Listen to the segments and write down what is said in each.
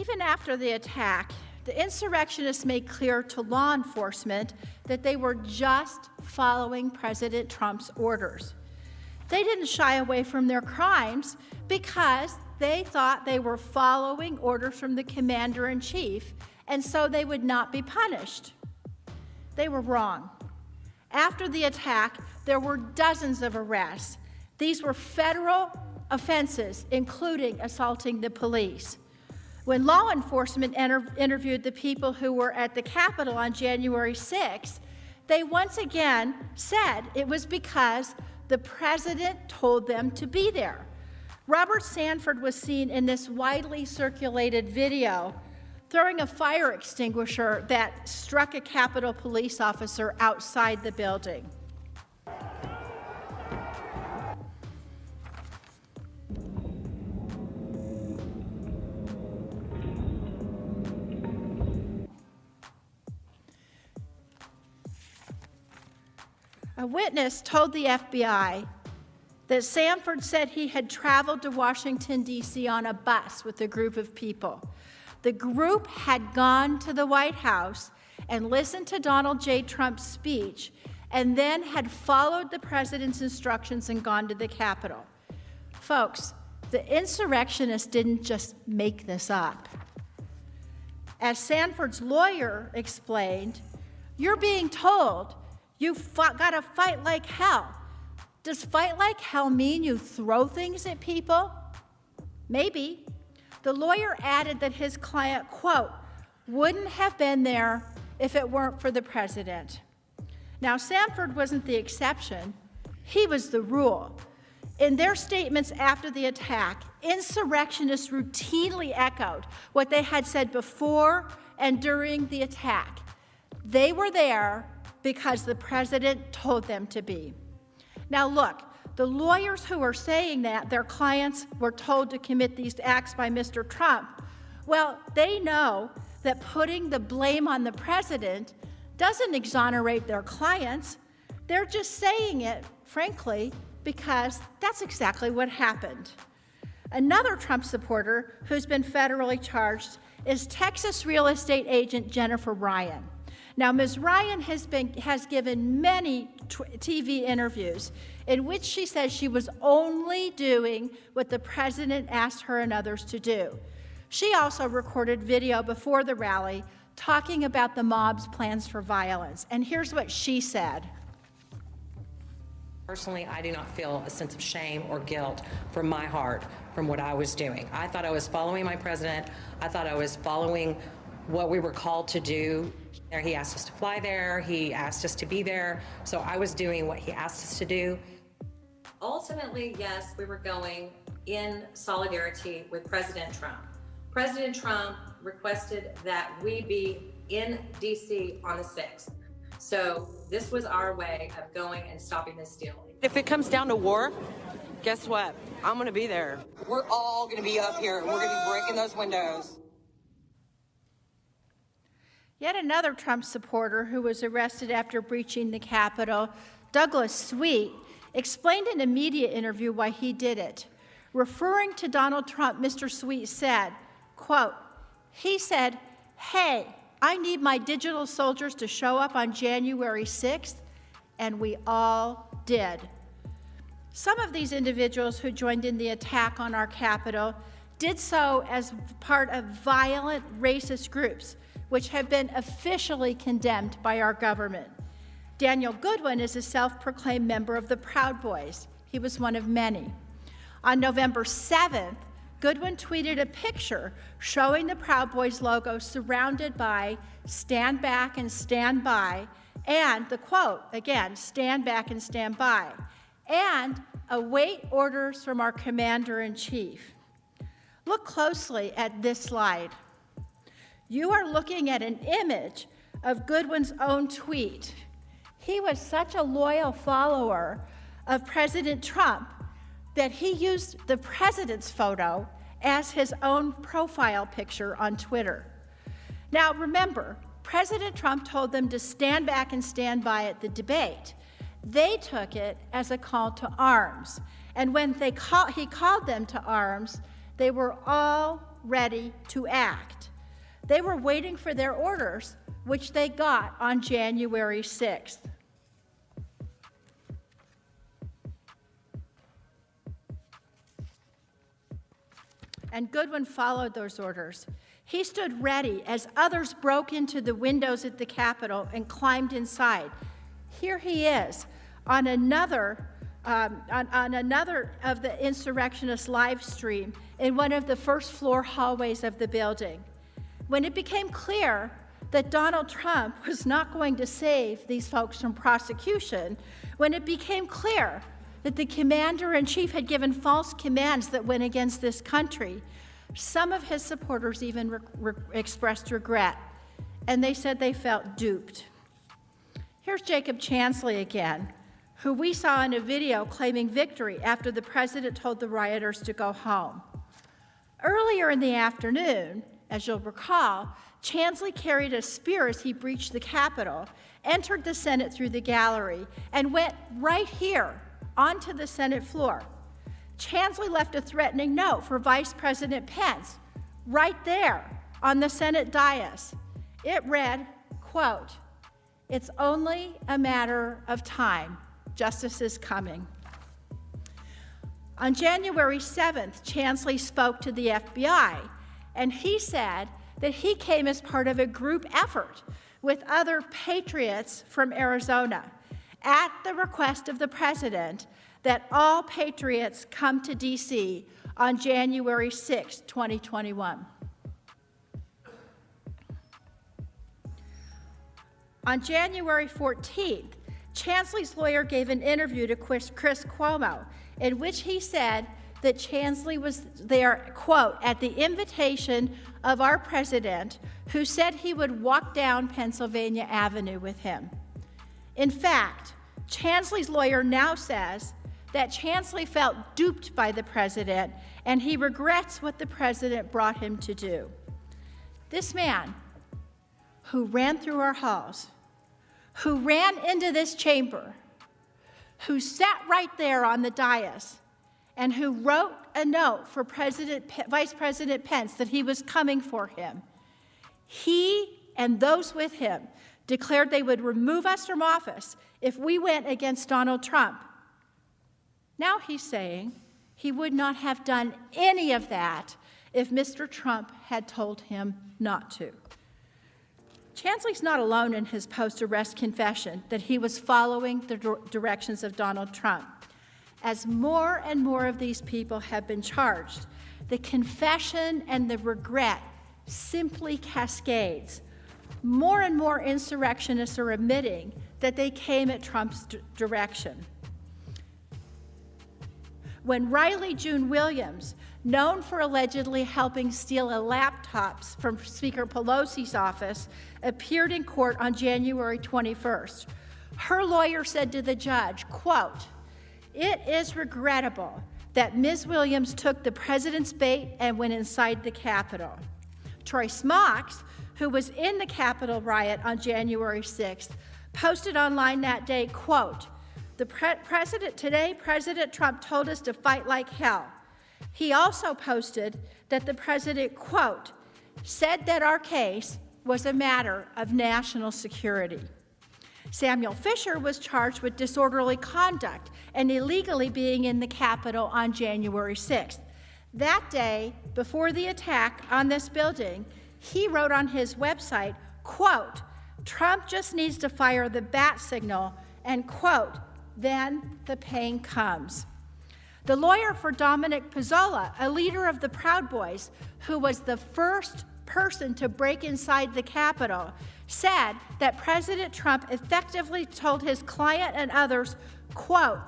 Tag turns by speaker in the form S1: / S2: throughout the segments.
S1: Even after the attack, the insurrectionists made clear to law enforcement that they were just following President Trump's orders. They didn't shy away from their crimes because they thought they were following orders from the commander-in-chief, and so they would not be punished. They were wrong. After the attack, there were dozens of arrests. These were federal offenses, including assaulting the police. When law enforcement interviewed the people who were at the Capitol on January 6th, they once again said it was because the president told them to be there. Robert Sanford was seen in this widely circulated video throwing a fire extinguisher that struck a Capitol police officer outside the building. A witness told the FBI that Sanford said he had traveled to Washington, D.C. on a bus with a group of people. The group had gone to the White House and listened to Donald J. Trump's speech and then had followed the president's instructions and gone to the Capitol. Folks, the insurrectionists didn't just make this up. As Sanford's lawyer explained, you're being told you've got to fight like hell. Does fight like hell mean you throw things at people? Maybe. The lawyer added that his client, quote, wouldn't have been there if it weren't for the president. Now, Sanford wasn't the exception. He was the rule. In their statements after the attack, insurrectionists routinely echoed what they had said before and during the attack. They were there because the president told them to be. Now look, the lawyers who are saying that their clients were told to commit these acts by Mr. Trump, well, they know that putting the blame on the president doesn't exonerate their clients. They're just saying it, frankly, because that's exactly what happened. Another Trump supporter who's been federally charged is Texas real estate agent Jennifer Ryan. Now, Ms. Ryan has given many TV interviews in which she says she was only doing what the president asked her and others to do. She also recorded video before the rally talking about the mob's plans for violence. And here's what she said.
S2: Personally, I do not feel a sense of shame or guilt from my heart from what I was doing. I thought I was following my president. I thought I was following what we were called to do. He asked us to fly there. He asked us to be there. So I was doing what he asked us to do. Ultimately, yes, we were going in solidarity with President Trump. President Trump requested that we be in D.C. on the 6th. So this was our way of going and stopping this deal.
S3: If it comes down to war, guess what? I'm going to be there.
S4: We're all going to be up here, and we're going to be breaking those windows.
S1: Yet another Trump supporter who was arrested after breaching the Capitol, Douglas Sweet, explained in a media interview why he did it. Referring to Donald Trump, Mr. Sweet said, quote, he said, hey, I need my digital soldiers to show up on January 6th, and we all did. Some of these individuals who joined in the attack on our Capitol did so as part of violent racist groups, which have been officially condemned by our government. Daniel Goodwin is a self-proclaimed member of the Proud Boys. He was one of many. On November 7th, Goodwin tweeted a picture showing the Proud Boys logo surrounded by "Stand back and stand by," and the quote, again, "Stand back and stand by," and "Await orders from our commander-in-chief." Look closely at this slide. You are looking at an image of Goodwin's own tweet. He was such a loyal follower of President Trump that he used the president's photo as his own profile picture on Twitter. Now remember, President Trump told them to stand back and stand by at the debate. They took it as a call to arms. And when he called them to arms, they were all ready to act. They were waiting for their orders, which they got on January 6th. And Goodwin followed those orders. He stood ready as others broke into the windows at the Capitol and climbed inside. Here he is on another of the insurrectionists' live stream in one of the first floor hallways of the building. When it became clear that Donald Trump was not going to save these folks from prosecution, when it became clear that the commander-in-chief had given false commands that went against this country, some of his supporters even expressed regret, and they said they felt duped. Here's Jacob Chansley again, who we saw in a video claiming victory after the president told the rioters to go home. Earlier in the afternoon, as you'll recall, Chansley carried a spear as he breached the Capitol, entered the Senate through the gallery, and went right here onto the Senate floor. Chansley left a threatening note for Vice President Pence right there on the Senate dais. It read, quote, "It's only a matter of time. Justice is coming." On January 7th, Chansley spoke to the FBI, and he said that he came as part of a group effort with other patriots from Arizona at the request of the president that all patriots come to D.C. on January 6, 2021. On January 14th, Chansley's lawyer gave an interview to Chris Cuomo in which he said that Chansley was there, quote, "at the invitation of our president, who said he would walk down Pennsylvania Avenue with him." In fact, Chansley's lawyer now says that Chansley felt duped by the president and he regrets what the president brought him to do. This man who ran through our halls, who ran into this chamber, who sat right there on the dais, and who wrote a note for Vice President Pence that he was coming for him, he and those with him declared they would remove us from office if we went against Donald Trump. Now he's saying he would not have done any of that if Mr. Trump had told him not to. Chansley's not alone in his post-arrest confession that he was following the directions of Donald Trump. As more and more of these people have been charged, the confession and the regret simply cascades. More and more insurrectionists are admitting that they came at Trump's direction. When Riley June Williams, known for allegedly helping steal laptops from Speaker Pelosi's office, appeared in court on January 21st, her lawyer said to the judge, quote, "It is regrettable that Ms. Williams took the president's bait and went inside the Capitol." Troy Smocks, who was in the Capitol riot on January 6th, posted online that day, quote, Today, President Trump told us to fight like hell. He also posted that the president, quote, "said that our case was a matter of national security." Samuel Fisher was charged with disorderly conduct and illegally being in the Capitol on January 6th. That day, before the attack on this building, he wrote on his website, quote, "Trump just needs to fire the bat signal," and quote, "then the pain comes." The lawyer for Dominic Pizzola, a leader of the Proud Boys, who was the first person to break inside the Capitol, said that President Trump effectively told his client and others, quote,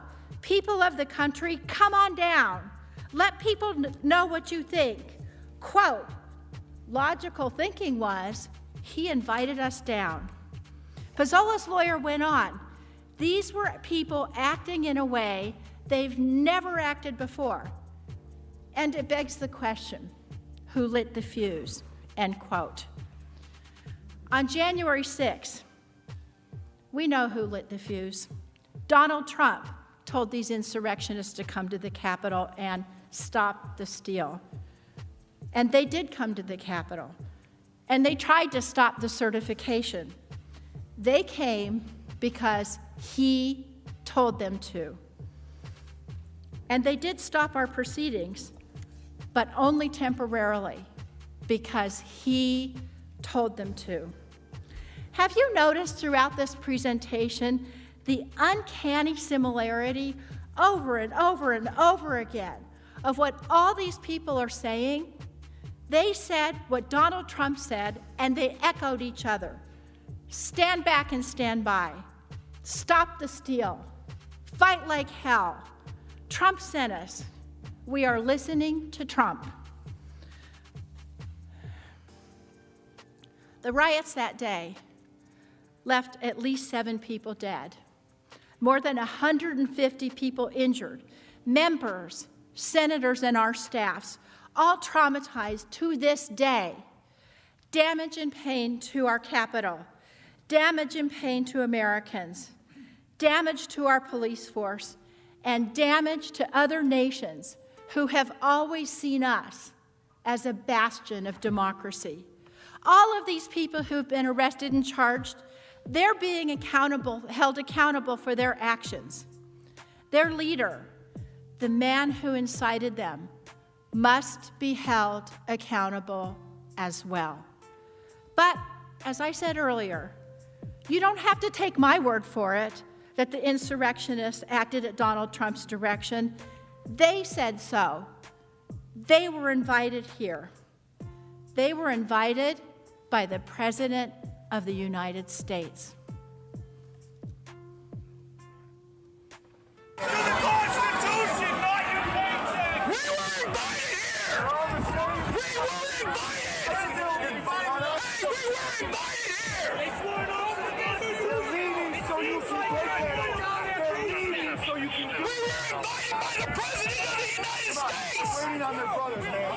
S1: "People of the country, come on down. Let people know what you think." Quote, logical thinking was, he invited us down. Pizzola's lawyer went on, "These were people acting in a way they've never acted before. And it begs the question, who lit the fuse?" End quote. On January 6th, we know who lit the fuse. Donald Trump told these insurrectionists to come to the Capitol and stop the steal. And they did come to the Capitol. And they tried to stop the certification. They came because he told them to. And they did stop our proceedings, but only temporarily, because he told them to. Have you noticed throughout this presentation the uncanny similarity over and over and over again of what all these people are saying? They said what Donald Trump said, and they echoed each other. Stand back and stand by. Stop the steal. Fight like hell. Trump sent us. We are listening to Trump. The riots that day left at least 7 people dead, more than 150 people injured, members, senators, and our staffs, all traumatized to this day. Damage and pain to our Capitol, damage and pain to Americans, damage to our police force, and damage to other nations who have always seen us as a bastion of democracy. All of these people who've been arrested and charged, they're being held accountable for their actions. Their leader, the man who incited them, must be held accountable as well. But, as I said earlier, you don't have to take my word for it that the insurrectionists acted at Donald Trump's direction. They said so. They were invited here. They were invited by the President of the United States.
S5: To the Constitution, not your paycheck! We were invited here! We were invited! Hey, we were invited here! They swore an oath against you! They're leaving so you can take it! They're leaving so you can do it! We were invited by the President of the United States! Waiting on their brothers, man.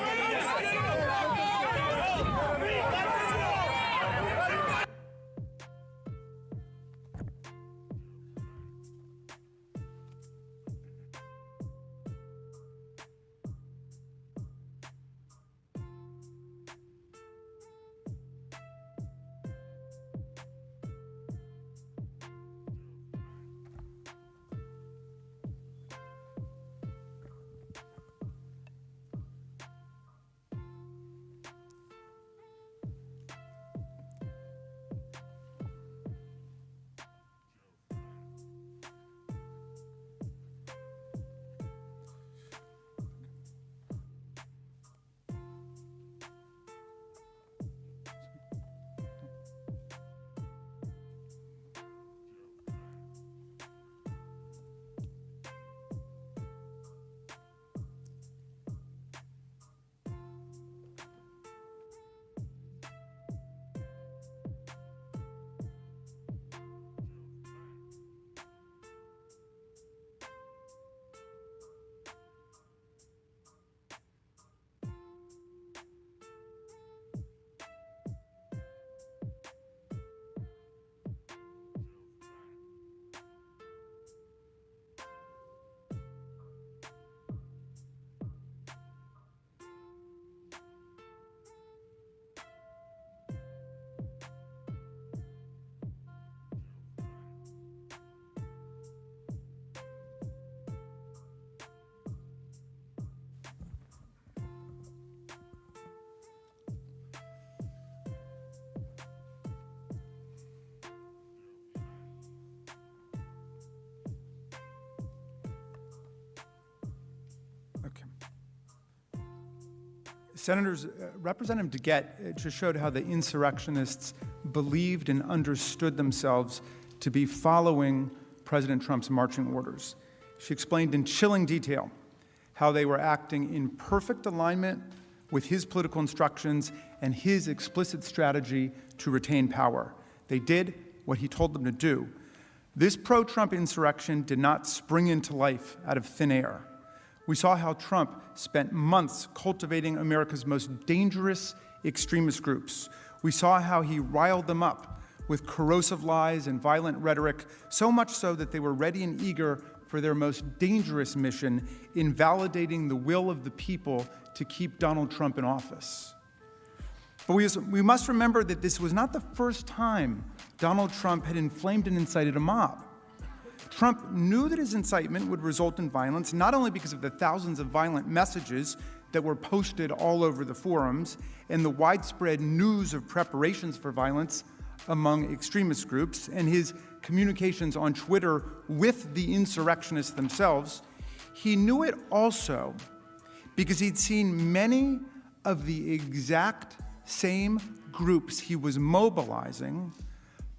S6: Senators, Representative DeGette just showed how the insurrectionists believed and understood themselves to be following President Trump's marching orders. She explained in chilling detail how they were acting in perfect alignment with his political instructions and his explicit strategy to retain power. They did what he told them to do. This pro-Trump insurrection did not spring into life out of thin air. We saw how Trump spent months cultivating America's most dangerous extremist groups. We saw how he riled them up with corrosive lies and violent rhetoric, so much so that they were ready and eager for their most dangerous mission, invalidating the will of the people to keep Donald Trump in office. But we must remember that this was not the first time Donald Trump had inflamed and incited a mob. Trump knew that his incitement would result in violence, not only because of the thousands of violent messages that were posted all over the forums and the widespread news of preparations for violence among extremist groups and his communications on Twitter with the insurrectionists themselves. He knew it also because he'd seen many of the exact same groups he was mobilizing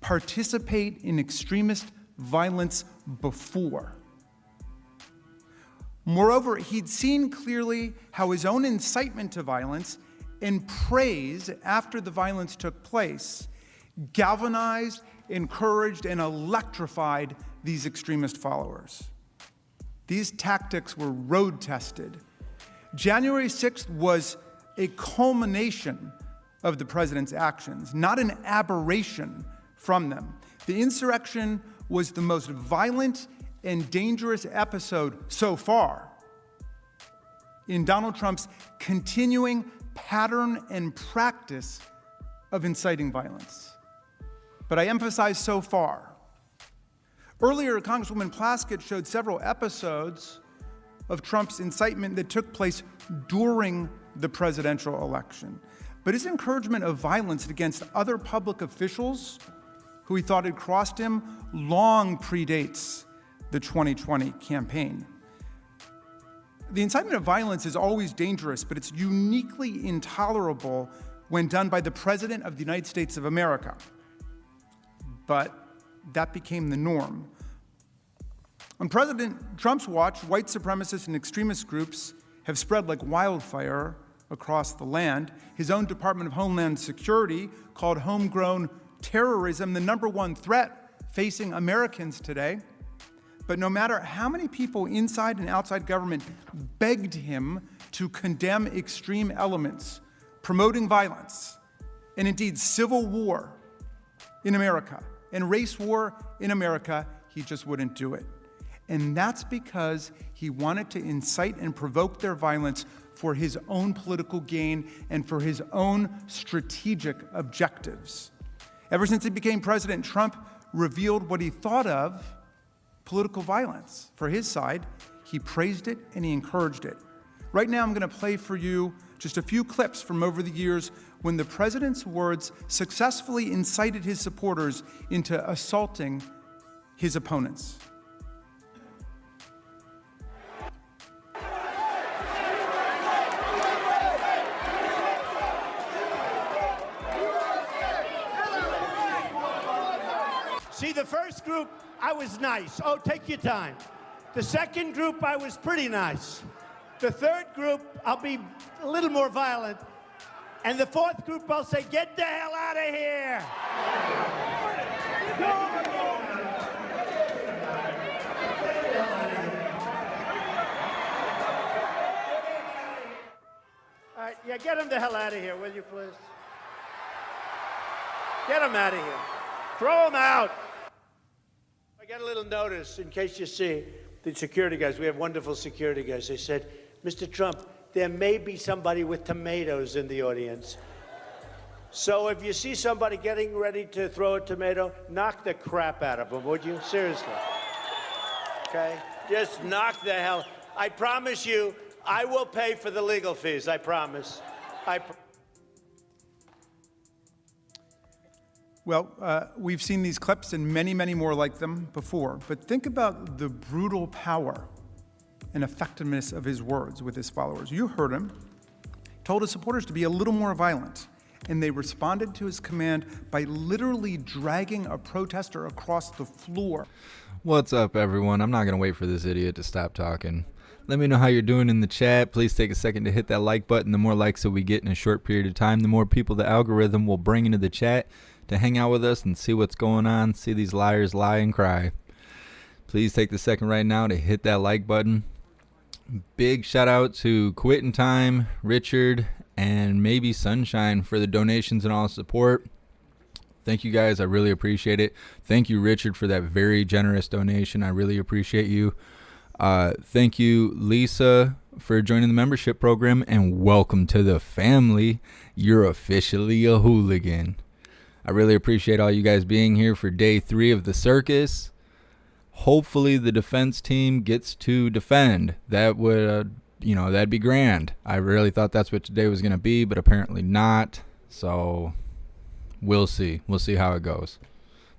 S6: participate in extremist violence before. Moreover, he'd seen clearly how his own incitement to violence and praise after the violence took place galvanized, encouraged, and electrified these extremist followers. These tactics were road tested. January 6th was a culmination of the president's actions, not an aberration from them. The insurrection was the most violent and dangerous episode so far in Donald Trump's continuing pattern and practice of inciting violence. But I emphasize so far. Earlier, Congresswoman Plaskett showed several episodes of Trump's incitement that took place during the presidential election. But his encouragement of violence against other public officials who he thought had crossed him long predates the 2020 campaign. The incitement of violence is always dangerous, but it's uniquely intolerable when done by the President of the United States of America. But that became the norm. On President Trump's watch, white supremacist and extremist groups have spread like wildfire across the land. His own Department of Homeland Security called homegrown terrorism the #1 threat facing Americans today. But no matter how many people inside and outside government begged him to condemn extreme elements, promoting violence, and indeed civil war in America, and race war in America, he just wouldn't do it. And that's because he wanted to incite and provoke their violence for his own political gain and for his own strategic objectives. Ever since he became president, Trump revealed what he thought of political violence. For his side, he praised it and he encouraged it. Right now, I'm going to play for you just a few clips from over the years when the president's words successfully incited his supporters into assaulting his opponents.
S7: See, the first group, I was nice. Oh, take your time. The second group, I was pretty nice. The third group, I'll be a little more violent. And the fourth group, I'll say, get the hell out of here. All right, yeah, get him the hell out of here, will you, please? Get him out of here. Throw him out. I got a little notice, in case you see, the security guys, we have wonderful security guys. They said, Mr. Trump, there may be somebody with tomatoes in the audience. So if you see somebody getting ready to throw a tomato, knock the crap out of them, would you? Seriously. Okay? Just knock the hell. I promise you, I will pay for the legal fees. I promise.
S6: Well, we've seen these clips and many, many more like them before, but think about the brutal power and effectiveness of his words with his followers. You heard him. He told his supporters to be a little more violent, and they responded to his command by literally dragging a protester across the floor.
S8: What's up, everyone? I'm not going to wait for this idiot to stop talking. Let me know how you're doing in the chat. Please take a second to hit that like button. The more likes that we get in a short period of time, the more people the algorithm will bring into the chat to hang out with us and see what's going on, see these liars lie and cry. Please take the second right now to hit that like button. Big shout out to Quitting Time, Richard, and maybe Sunshine for the donations and all support. Thank you guys. I really appreciate it. Thank you, Richard, for that very generous donation. I really appreciate you. Thank you, Lisa, for joining the membership program, and welcome to the family. You're officially a hooligan. I really appreciate all you guys being here for day 3 of the circus. Hopefully the defense team gets to defend. That would, that'd be grand. I really thought that's what today was going to be, but apparently not. So we'll see. We'll see how it goes.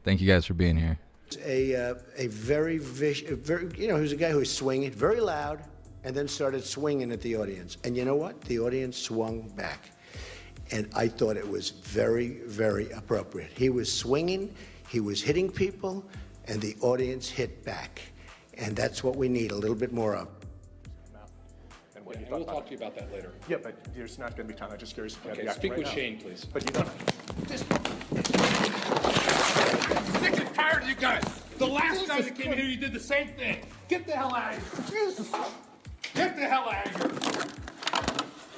S8: Thank you guys for being here.
S7: A very vicious, he was a guy who was swinging very loud and then started swinging at the audience. And you know what? The audience swung back. And I thought it was very, very appropriate. He was swinging, he was hitting people, and the audience hit back. And that's what we need a little bit more of.
S9: And we'll talk to you about that later.
S10: Yeah, but there's not going to be time. I'm just curious if you have
S9: Okay,
S10: the act
S9: speak
S10: right
S9: with
S10: now.
S9: Shane, please.
S10: But you don't.
S5: Sick and tired of you guys. The last time you came in here, you did the same thing. Get the hell out of here. Get the hell out of here.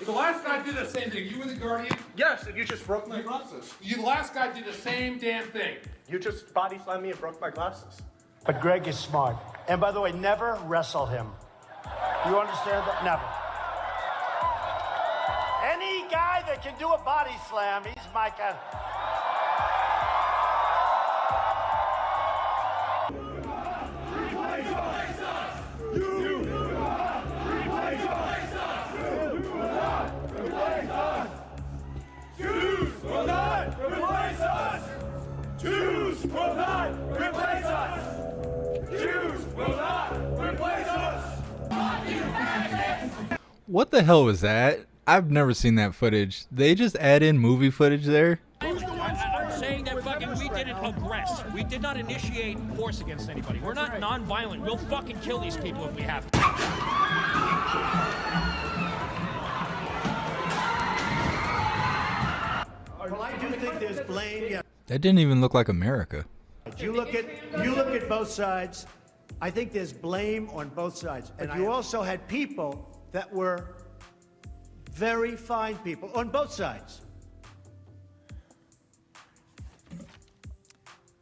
S5: The last guy did the same thing. You were the guardian.
S10: Yes, and you just broke my glasses.
S5: The last guy did the same damn thing.
S10: You just body slammed me and broke my glasses.
S7: But Greg is smart. And by the way, never wrestle him. You understand that? Never. Any guy that can do a body slam, he's my kind.
S5: Jews will not replace us. Jews will not replace us. Jews will not replace us.
S8: What the hell was that? I've never seen that footage. They just add in movie footage there?
S11: I'm saying that fucking we didn't aggress. We did not initiate force against anybody. We're not non-violent. We'll fucking kill these people if we have to.
S7: Well, I do think there's blame. Yeah.
S8: That didn't even look like America.
S7: You look at both sides. I think there's blame on both sides. And you also had people that were very fine people on both sides.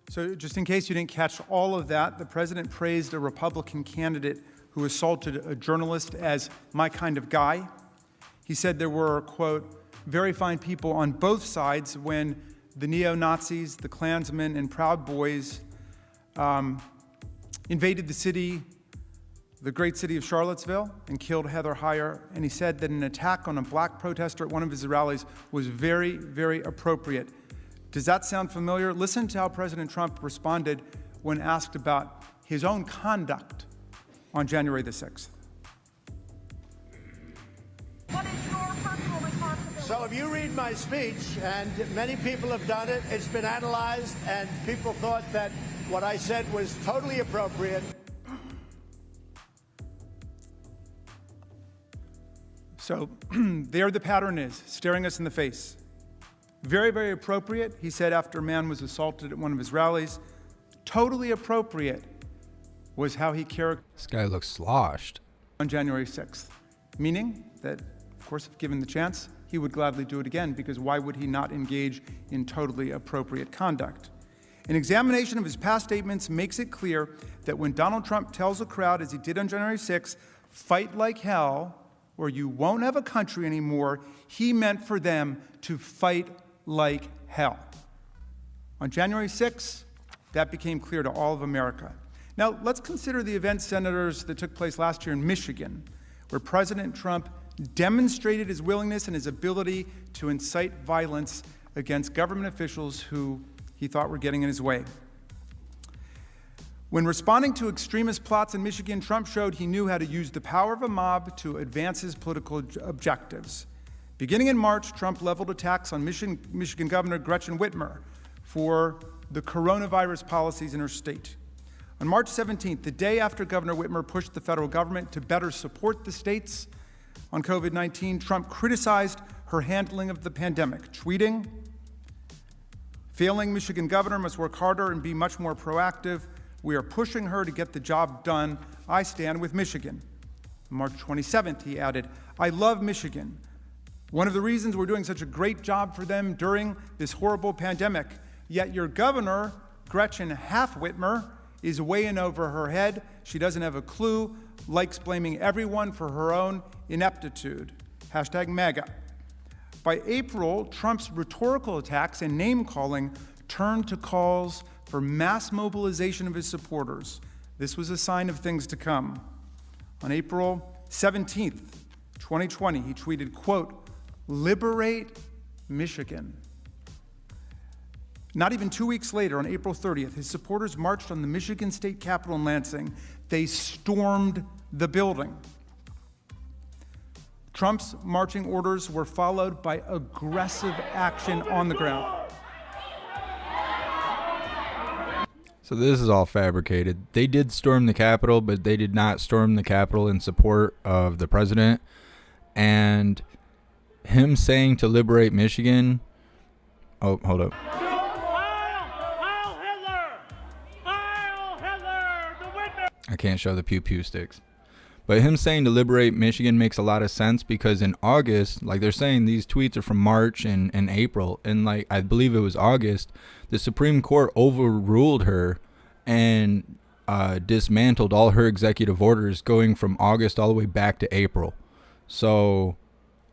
S6: So just in case you didn't catch all of that, the president praised a Republican candidate who assaulted a journalist as my kind of guy. He said there were, quote, very fine people on both sides when the neo-Nazis, the Klansmen, and Proud Boys invaded the city, the great city of Charlottesville, and killed Heather Heyer. And he said that an attack on a black protester at one of his rallies was very, very appropriate. Does that sound familiar? Listen to how President Trump responded when asked about his own conduct on January the 6th.
S12: What is your personal responsibility?
S7: So if you read my speech, and many people have done it, it's been analyzed, and people thought that what I said was totally appropriate.
S6: So there the pattern is, staring us in the face. Very, very appropriate, he said after a man was assaulted at one of his rallies. Totally appropriate was how he characterized
S8: This guy looks sloshed.
S6: on January 6th, meaning that, of course, if given the chance, he would gladly do it again, because why would he not engage in totally appropriate conduct? An examination of his past statements makes it clear that when Donald Trump tells a crowd, as he did on January 6th, fight like hell, or you won't have a country anymore, he meant for them to fight like hell. On January 6th, that became clear to all of America. Now, let's consider the events, senators, that took place last year in Michigan, where President Trump demonstrated his willingness and his ability to incite violence against government officials who he thought were getting in his way. When responding to extremist plots in Michigan, Trump showed he knew how to use the power of a mob to advance his political objectives. Beginning in March, Trump leveled attacks on Michigan Governor Gretchen Whitmer for the coronavirus policies in her state. On March 17th, the day after Governor Whitmer pushed the federal government to better support the states on COVID-19, Trump criticized her handling of the pandemic, tweeting, "Failing Michigan governor must work harder and be much more proactive. We are pushing her to get the job done. I stand with Michigan." On March 27th, he added, "I love Michigan. One of the reasons we're doing such a great job for them during this horrible pandemic. Yet your governor, Gretchen Whitmer, is way in over her head. she doesn't have a clue, likes blaming everyone for her own ineptitude. Hashtag MAGA. By April, Trump's rhetorical attacks and name-calling turned to calls for mass mobilization of his supporters. This was a sign of things to come. On April 17th, 2020, he tweeted, quote, "Liberate Michigan." Not even 2 weeks later, on April 30th, his supporters marched on the Michigan State Capitol in Lansing. They stormed the building. Trump's marching orders were followed by aggressive action on the ground.
S8: So this is all fabricated. They did storm the Capitol, but they did not storm the Capitol in support of the president. And him saying to liberate Michigan, oh, hold up. I can't show the pew-pew sticks. But him saying to liberate Michigan makes a lot of sense because in August, like they're saying these tweets are from March and April. And like I believe it was August, the Supreme Court overruled her and dismantled all her executive orders going from August all the way back to April. So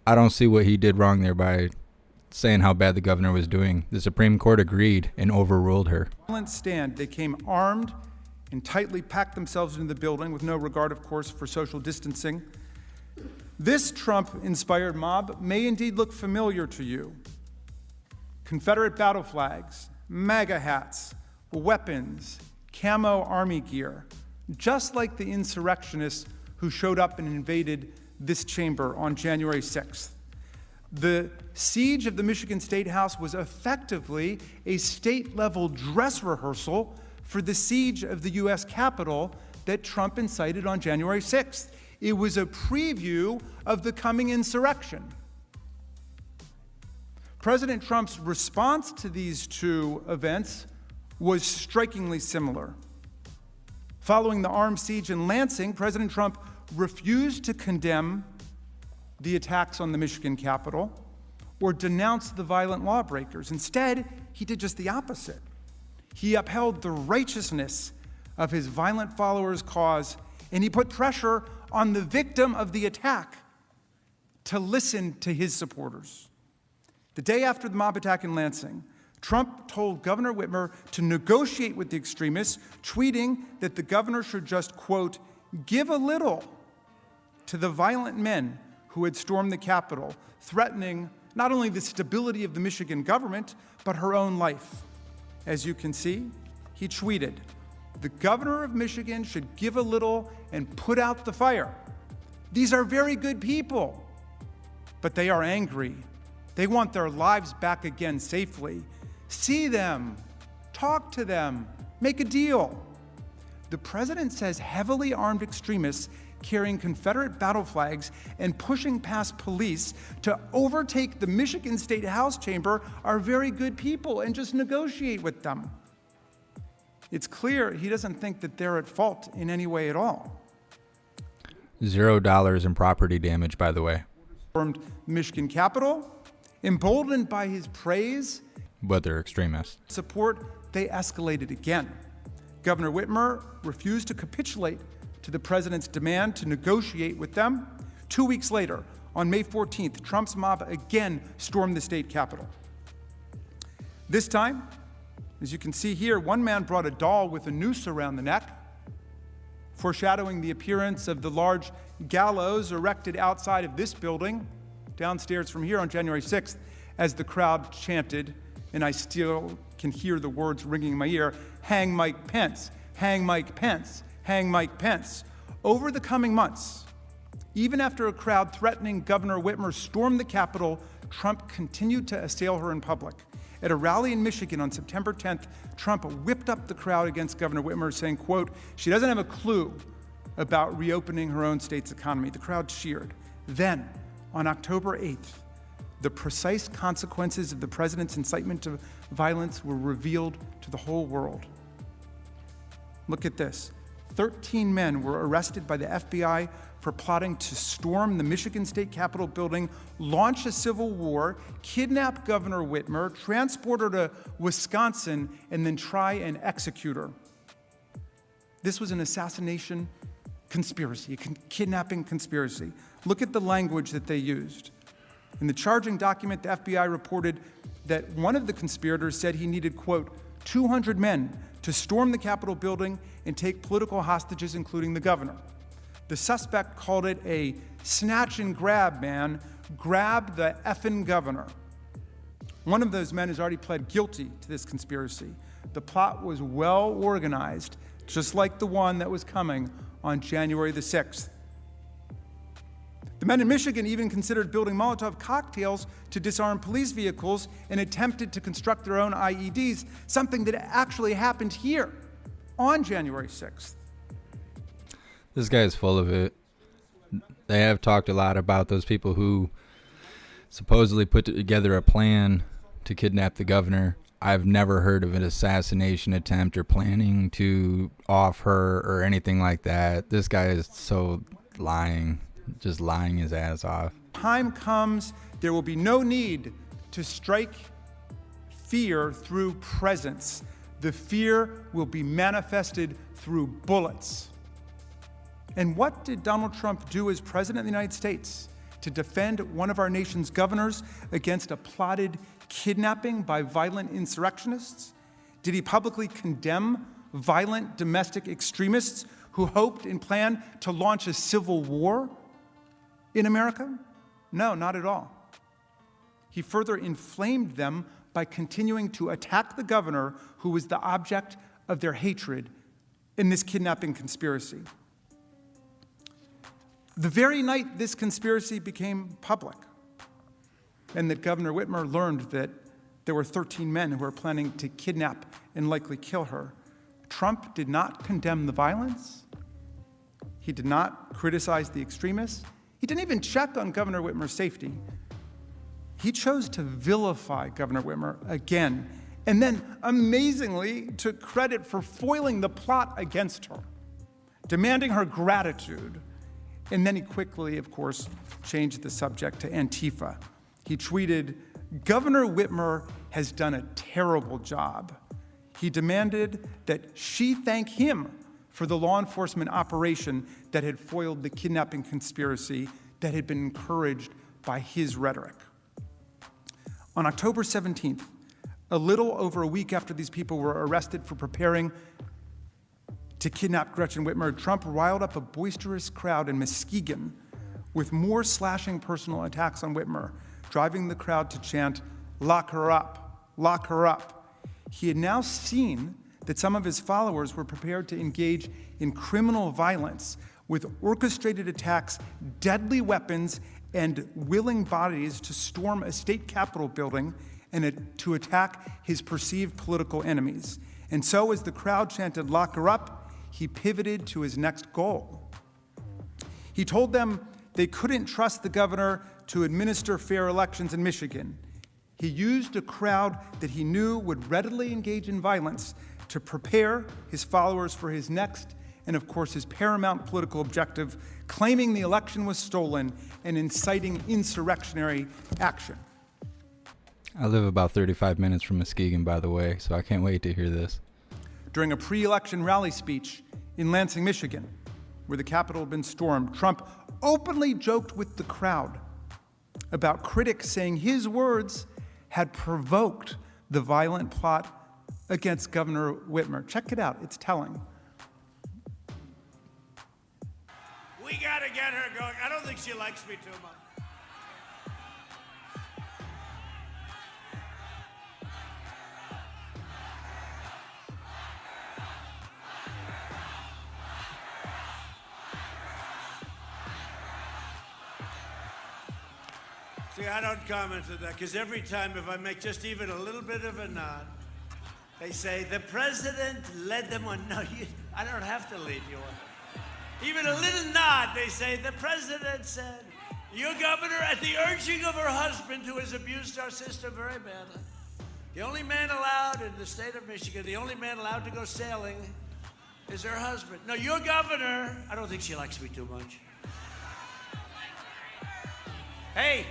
S8: I don't see what he did wrong there by saying how bad the governor was doing. The Supreme Court agreed and overruled her.
S6: Violent stand. They came armed and tightly packed themselves into the building with no regard, of course, for social distancing. This Trump-inspired mob may indeed look familiar to you. Confederate battle flags, MAGA hats, weapons, camo army gear, just like the insurrectionists who showed up and invaded this chamber on January 6th. The siege of the Michigan State House was effectively a state-level dress rehearsal for the siege of the U.S. Capitol that Trump incited on January 6th. It was a preview of the coming insurrection. President Trump's response to these two events was strikingly similar. Following the armed siege in Lansing, President Trump refused to condemn the attacks on the Michigan Capitol or denounce the violent lawbreakers. Instead, he did just the opposite. He upheld the righteousness of his violent followers' cause, and he put pressure on the victim of the attack to listen to his supporters. The day after the mob attack in Lansing, Trump told Governor Whitmer to negotiate with the extremists, tweeting that the governor should just, quote, "give a little" to the violent men who had stormed the Capitol, threatening not only the stability of the Michigan government, but her own life. As you can see, he tweeted, "The governor of Michigan should give a little and put out the fire. These are very good people, but they are angry. They want their lives back again safely. See them, talk to them, make a deal." The president says heavily armed extremists carrying Confederate battle flags and pushing past police to overtake the Michigan State House chamber are very good people and just negotiate with them. It's clear he doesn't think that they're at fault in any way at all.
S8: $0 in property damage, by the way.
S6: Stormed Michigan Capitol, emboldened by his praise,
S8: But they're extremists.
S6: support, they escalated again. Governor Whitmer refused to capitulate to the president's demand to negotiate with them. 2 weeks later, on May 14th, Trump's mob again stormed the state capitol. This time, as you can see here, one man brought a doll with a noose around the neck, foreshadowing the appearance of the large gallows erected outside of this building, downstairs from here on January 6th, as the crowd chanted, and I still can hear the words ringing in my ear, "Hang Mike Pence, hang Mike Pence, hang Mike Pence." Over the coming months, even after a crowd threatening Governor Whitmer stormed the Capitol, Trump continued to assail her in public. At a rally in Michigan on September 10th, Trump whipped up the crowd against Governor Whitmer, saying, quote, "She doesn't have a clue about reopening her own state's economy." The crowd cheered. Then, on October 8th, the precise consequences of the president's incitement to violence were revealed to the whole world. Look at this. 13 men were arrested by the FBI for plotting to storm the Michigan State Capitol building, launch a civil war, kidnap Governor Whitmer, transport her to Wisconsin, and then try and execute her. This was an assassination conspiracy, a kidnapping conspiracy. Look at the language that they used. In the charging document, the FBI reported that one of the conspirators said he needed, quote, 200 men to storm the Capitol building and take political hostages, including the governor. The suspect called it a snatch and grab, man. Grab the effing governor. One of those men has already pled guilty to this conspiracy. The plot was well organized, just like the one that was coming on January the 6th. The men in Michigan even considered building Molotov cocktails to disarm police vehicles and attempted to construct their own IEDs, something that actually happened here on January 6th.
S8: This guy is full of it. They have talked a lot about those people who supposedly put together a plan to kidnap the governor. I've never heard of an assassination attempt or planning to off her or anything like that. This guy is so lying, just lying his ass off.
S6: Time comes, there will be no need to strike fear through presence. The fear will be manifested through bullets. And what did Donald Trump do as president of the United States to defend one of our nation's governors against a plotted kidnapping by violent insurrectionists? Did he publicly condemn violent domestic extremists who hoped and planned to launch a civil war in America? No, not at all. He further inflamed them by continuing to attack the governor who was the object of their hatred in this kidnapping conspiracy. The very night this conspiracy became public, and that Governor Whitmer learned that there were 13 men who were planning to kidnap and likely kill her, Trump did not condemn the violence. He did not criticize the extremists. He didn't even check on Governor Whitmer's safety. He chose to vilify Governor Whitmer again, and then amazingly took credit for foiling the plot against her, demanding her gratitude. And then he quickly, of course, changed the subject to Antifa. He tweeted, "Governor Whitmer has done a terrible job." He demanded that she thank him for the law enforcement operation that had foiled the kidnapping conspiracy that had been encouraged by his rhetoric. On October 17th, a little over a week after these people were arrested for preparing to kidnap Gretchen Whitmer, Trump riled up a boisterous crowd in Muskegon with more slashing personal attacks on Whitmer, driving the crowd to chant, "Lock her up, lock her up." He had now seen that some of his followers were prepared to engage in criminal violence with orchestrated attacks, deadly weapons, and willing bodies to storm a state capitol building and to attack his perceived political enemies. And so as the crowd chanted, "Lock her up," he pivoted to his next goal. He told them they couldn't trust the governor to administer fair elections in Michigan. He used a crowd that he knew would readily engage in violence to prepare his followers for his next and, of course, his paramount political objective, claiming the election was stolen and inciting insurrectionary action.
S8: I live about 35 minutes from Muskegon, by the way, so I can't wait to hear this.
S6: During a pre-election rally speech in Lansing, Michigan, where the Capitol had been stormed, Trump openly joked with the crowd about critics saying his words had provoked the violent plot against Governor Whitmer. Check it out, it's telling.
S7: We gotta get her going. I don't think she likes me too much. See, I don't comment on that, because every time if I make just even a little bit of a nod, they say, the president led them on. No, I don't have to lead you on. Even a little nod, they say, the president said, your governor, at the urging of her husband, who has abused our system very badly, the only man allowed in the state of Michigan, the only man allowed to go sailing is her husband. No, your governor, I don't think she likes me too much. Hey,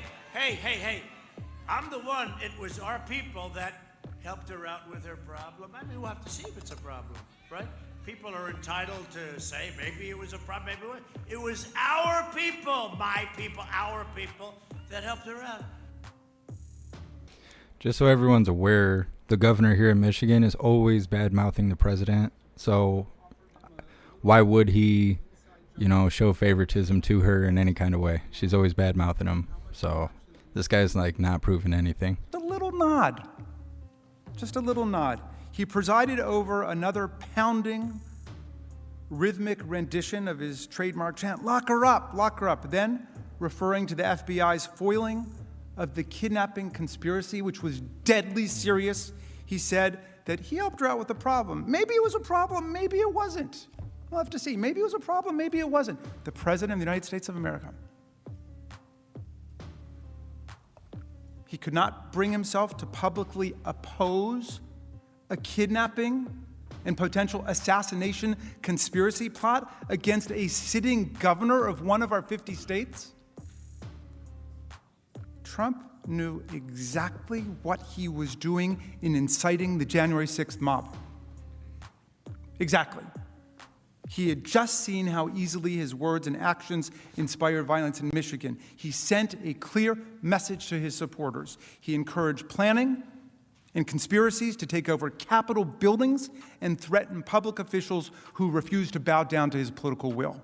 S7: I'm the one, it was our people that helped her out with her problem. I mean, we'll have to see if it's a problem, right? people are entitled to say maybe it was a problem, maybe it wasn't. It was our people, my people, our people, that helped her out.
S8: Just so everyone's aware, the governor here in Michigan is always bad-mouthing the president. So why would he, show favoritism to her in any kind of way? She's always bad-mouthing him. So this guy's like not proving anything.
S6: A little nod. Just a little nod. He presided over another pounding, rhythmic rendition of his trademark chant, "Lock her up, lock her up." Then, referring to the FBI's foiling of the kidnapping conspiracy, which was deadly serious, he said that he helped her out with the problem. Maybe it was a problem, maybe it wasn't. We'll have to see. Maybe it was a problem, maybe it wasn't. The President of the United States of America. He could not bring himself to publicly oppose a kidnapping and potential assassination conspiracy plot against a sitting governor of one of our 50 states. Trump knew exactly what he was doing in inciting the January 6th mob. Exactly. He had just seen how easily his words and actions inspired violence in Michigan. He sent a clear message to his supporters. He encouraged planning and conspiracies to take over Capitol buildings and threaten public officials who refused to bow down to his political will.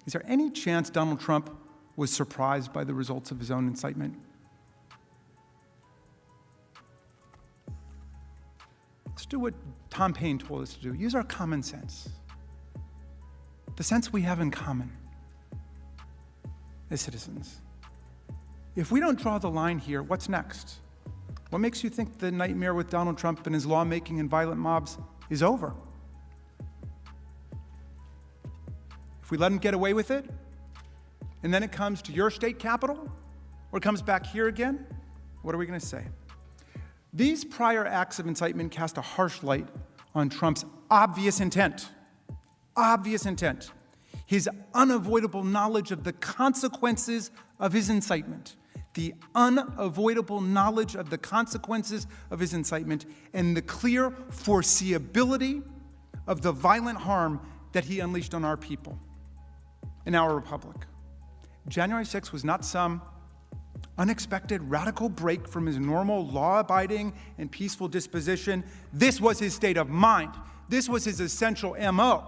S6: Is there any chance Donald Trump was surprised by the results of his own incitement? Let's do what Tom Paine told us to do. Use our common sense. The sense we have in common as citizens. If we don't draw the line here, what's next? What makes you think the nightmare with Donald Trump and his lawmaking and violent mobs is over? If we let him get away with it, and then it comes to your state capitol, or it comes back here again, what are we going to say? These prior acts of incitement cast a harsh light on Trump's obvious intent, his unavoidable knowledge of the consequences of his incitement, and the clear foreseeability of the violent harm that he unleashed on our people and our republic. January 6th was not some unexpected radical break from his normal law-abiding and peaceful disposition. This was his state of mind. This was his essential MO.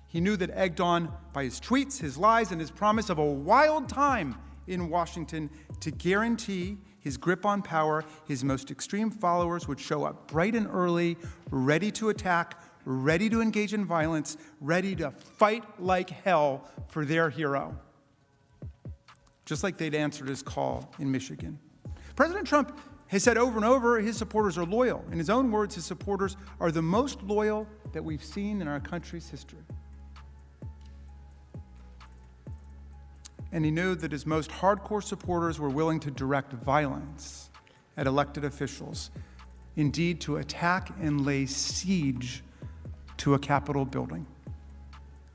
S6: He knew that, egged on by his tweets, his lies, and his promise of a wild time in Washington to guarantee his grip on power, his most extreme followers would show up bright and early, ready to attack, ready to engage in violence, ready to fight like hell for their hero. Just like they'd answered his call in Michigan. President Trump has said over and over his supporters are loyal. In his own words, his supporters are the most loyal that we've seen in our country's history. And he knew that his most hardcore supporters were willing to direct violence at elected officials, indeed to attack and lay siege to a Capitol building.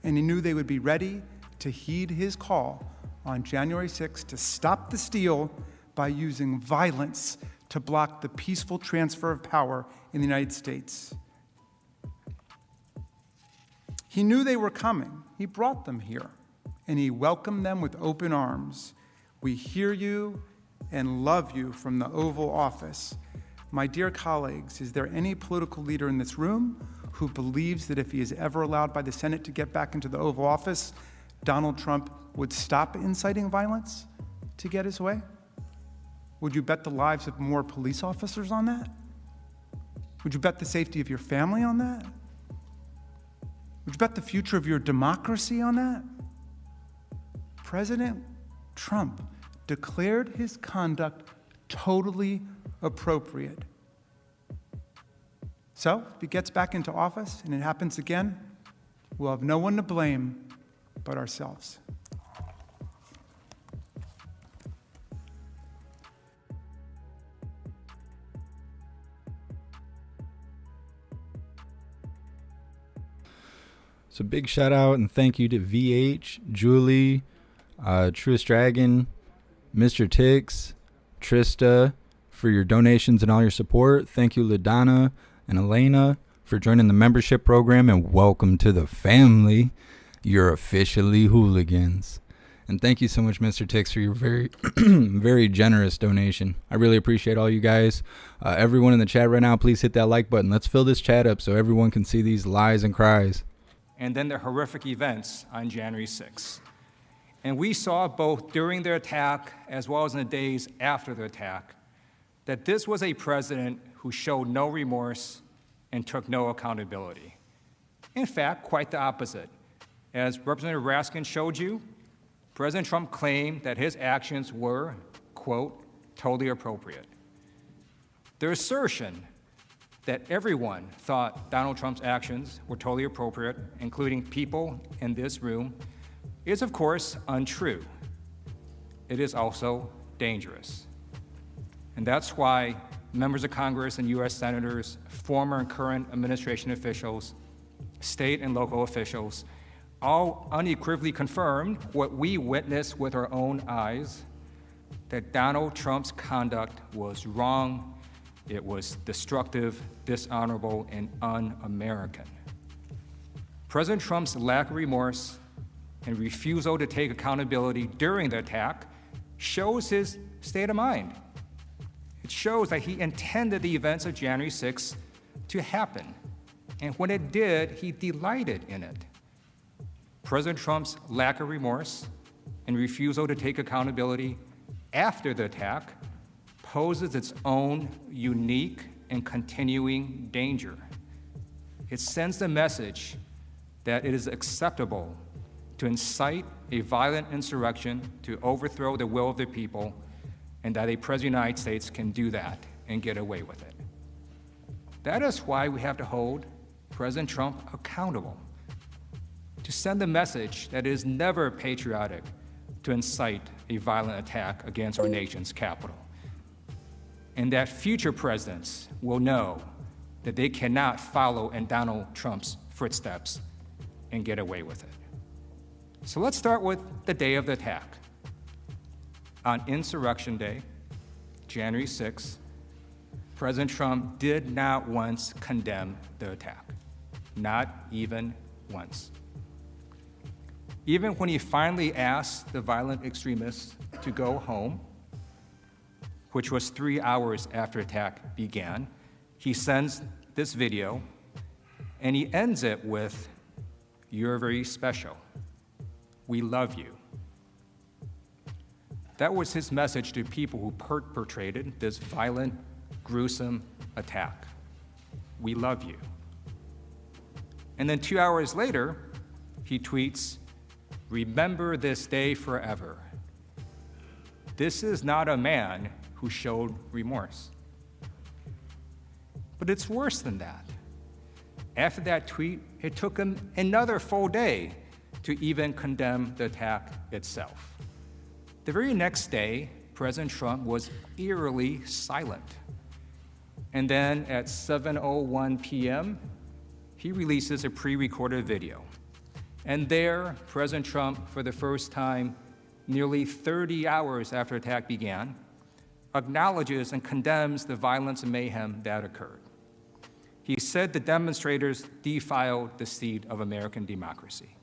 S6: And he knew they would be ready to heed his call on January 6th to stop the steal by using violence to block the peaceful transfer of power in the United States. He knew they were coming. He brought them here, and he welcomed them with open arms. We hear you and love you from the Oval Office. My dear colleagues, is there any political leader in this room who believes that if he is ever allowed by the Senate to get back into the Oval Office, Donald Trump would stop inciting violence to get his way? Would you bet the lives of more police officers on that? Would you bet the safety of your family on that? Would you bet the future of your democracy on that? President Trump declared his conduct totally appropriate. So, if he gets back into office and it happens again, we'll have no one to blame but ourselves.
S8: So big shout out and thank you to VH, Julie, Truest Dragon, Mr. Tix, Trista for your donations and all your support. Thank you, LaDonna, and Elena for joining the membership program, and welcome to the family. You're officially hooligans. And thank you so much, Mr. Tix, for your very, very generous donation. I really appreciate all you guys. Everyone in the chat right now, please hit that like button. Let's fill this chat up so everyone can see these lies and cries.
S13: And then the horrific events on January 6th. And we saw both during their attack as well as in the days after the attack that this was a president who showed no remorse and took no accountability. In fact, quite the opposite. As Representative Raskin showed you, President Trump claimed that his actions were, quote, totally appropriate. The assertion that everyone thought Donald Trump's actions were totally appropriate, including people in this room, is of course untrue. It is also dangerous. And that's why members of Congress and U.S. senators, former and current administration officials, state and local officials, all unequivocally confirmed what we witnessed with our own eyes, that Donald Trump's conduct was wrong, it was destructive, dishonorable, and un-American. President Trump's lack of remorse and refusal to take accountability during the attack shows his state of mind. It shows that he intended the events of January 6th to happen, and when it did, he delighted in it. President Trump's lack of remorse and refusal to take accountability after the attack poses its own unique and continuing danger. It sends the message that it is acceptable to incite a violent insurrection to overthrow the will of the people, and that a president of the United States can do that and get away with it. That is why we have to hold President Trump accountable, to send the message that it is never patriotic to incite a violent attack against our nation's capital, and that future presidents will know that they cannot follow in Donald Trump's footsteps and get away with it. So let's start with the day of the attack. On Insurrection Day, January 6th, President Trump did not once condemn the attack, not even once. Even when he finally asked the violent extremists to go home, which was 3 hours after the attack began, he sends this video, and he ends it with, "You're very special. We love you." That was his message to people who perpetrated this violent, gruesome attack. We love you. And then 2 hours later, he tweets, "Remember this day forever." This is not a man who showed remorse. But it's worse than that. After that tweet, it took him another full day to even condemn the attack itself. The very next day, President Trump was eerily silent. And then at 7:01 p.m., he releases a pre-recorded video. And there, President Trump, for the first time, nearly 30 hours after the attack began, acknowledges and condemns the violence and mayhem that occurred. He said the demonstrators defiled the seed of American democracy.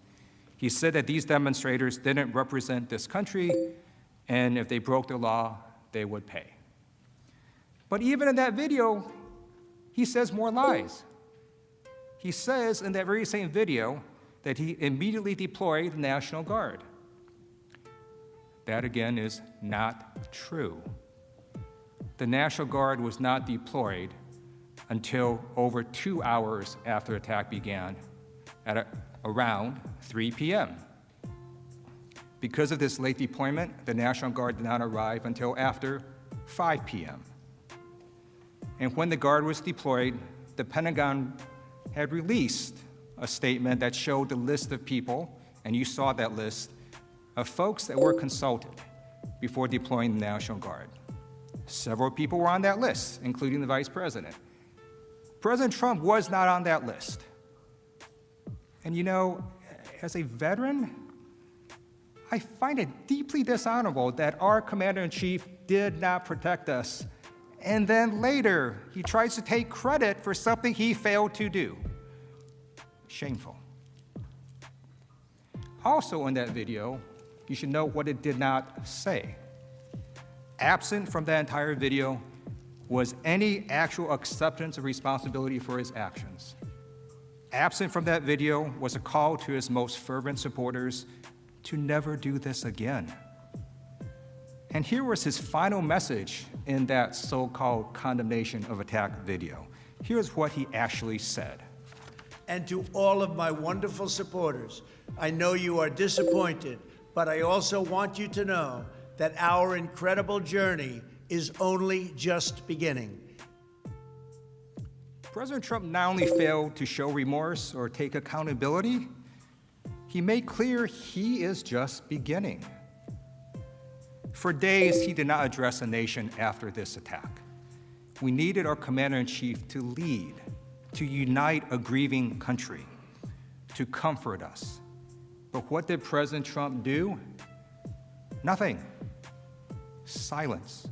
S13: He said that these demonstrators didn't represent this country, and if they broke the law, they would pay. But even in that video, he says more lies. He says in that very same video that he immediately deployed the National Guard. That, again, is not true. The National Guard was not deployed until over 2 hours after the attack began, at around 3 p.m. Because of this late deployment, the National Guard did not arrive until after 5 p.m. And when the Guard was deployed, the Pentagon had released a statement that showed the list of people, and you saw that list, of folks that were consulted before deploying the National Guard. Several people were on that list, including the Vice President. President Trump was not on that list. And you know, as a veteran, I find it deeply dishonorable that our Commander-in-Chief did not protect us and then later he tries to take credit for something he failed to do. Shameful. Also in that video, you should note what it did not say. Absent from that entire video was any actual acceptance of responsibility for his actions. Absent from that video was a call to his most fervent supporters to never do this again. And here was his final message in that so-called condemnation of attack video. Here's what he actually said.
S7: And to all of my wonderful supporters, I know you are disappointed, but I also want you to know that our incredible journey is only just beginning.
S13: President Trump not only failed to show remorse or take accountability, he made clear he is just beginning. For days, he did not address the nation after this attack. We needed our commander-in-chief to lead, to unite a grieving country, to comfort us. But what did President Trump do? Nothing. Silence.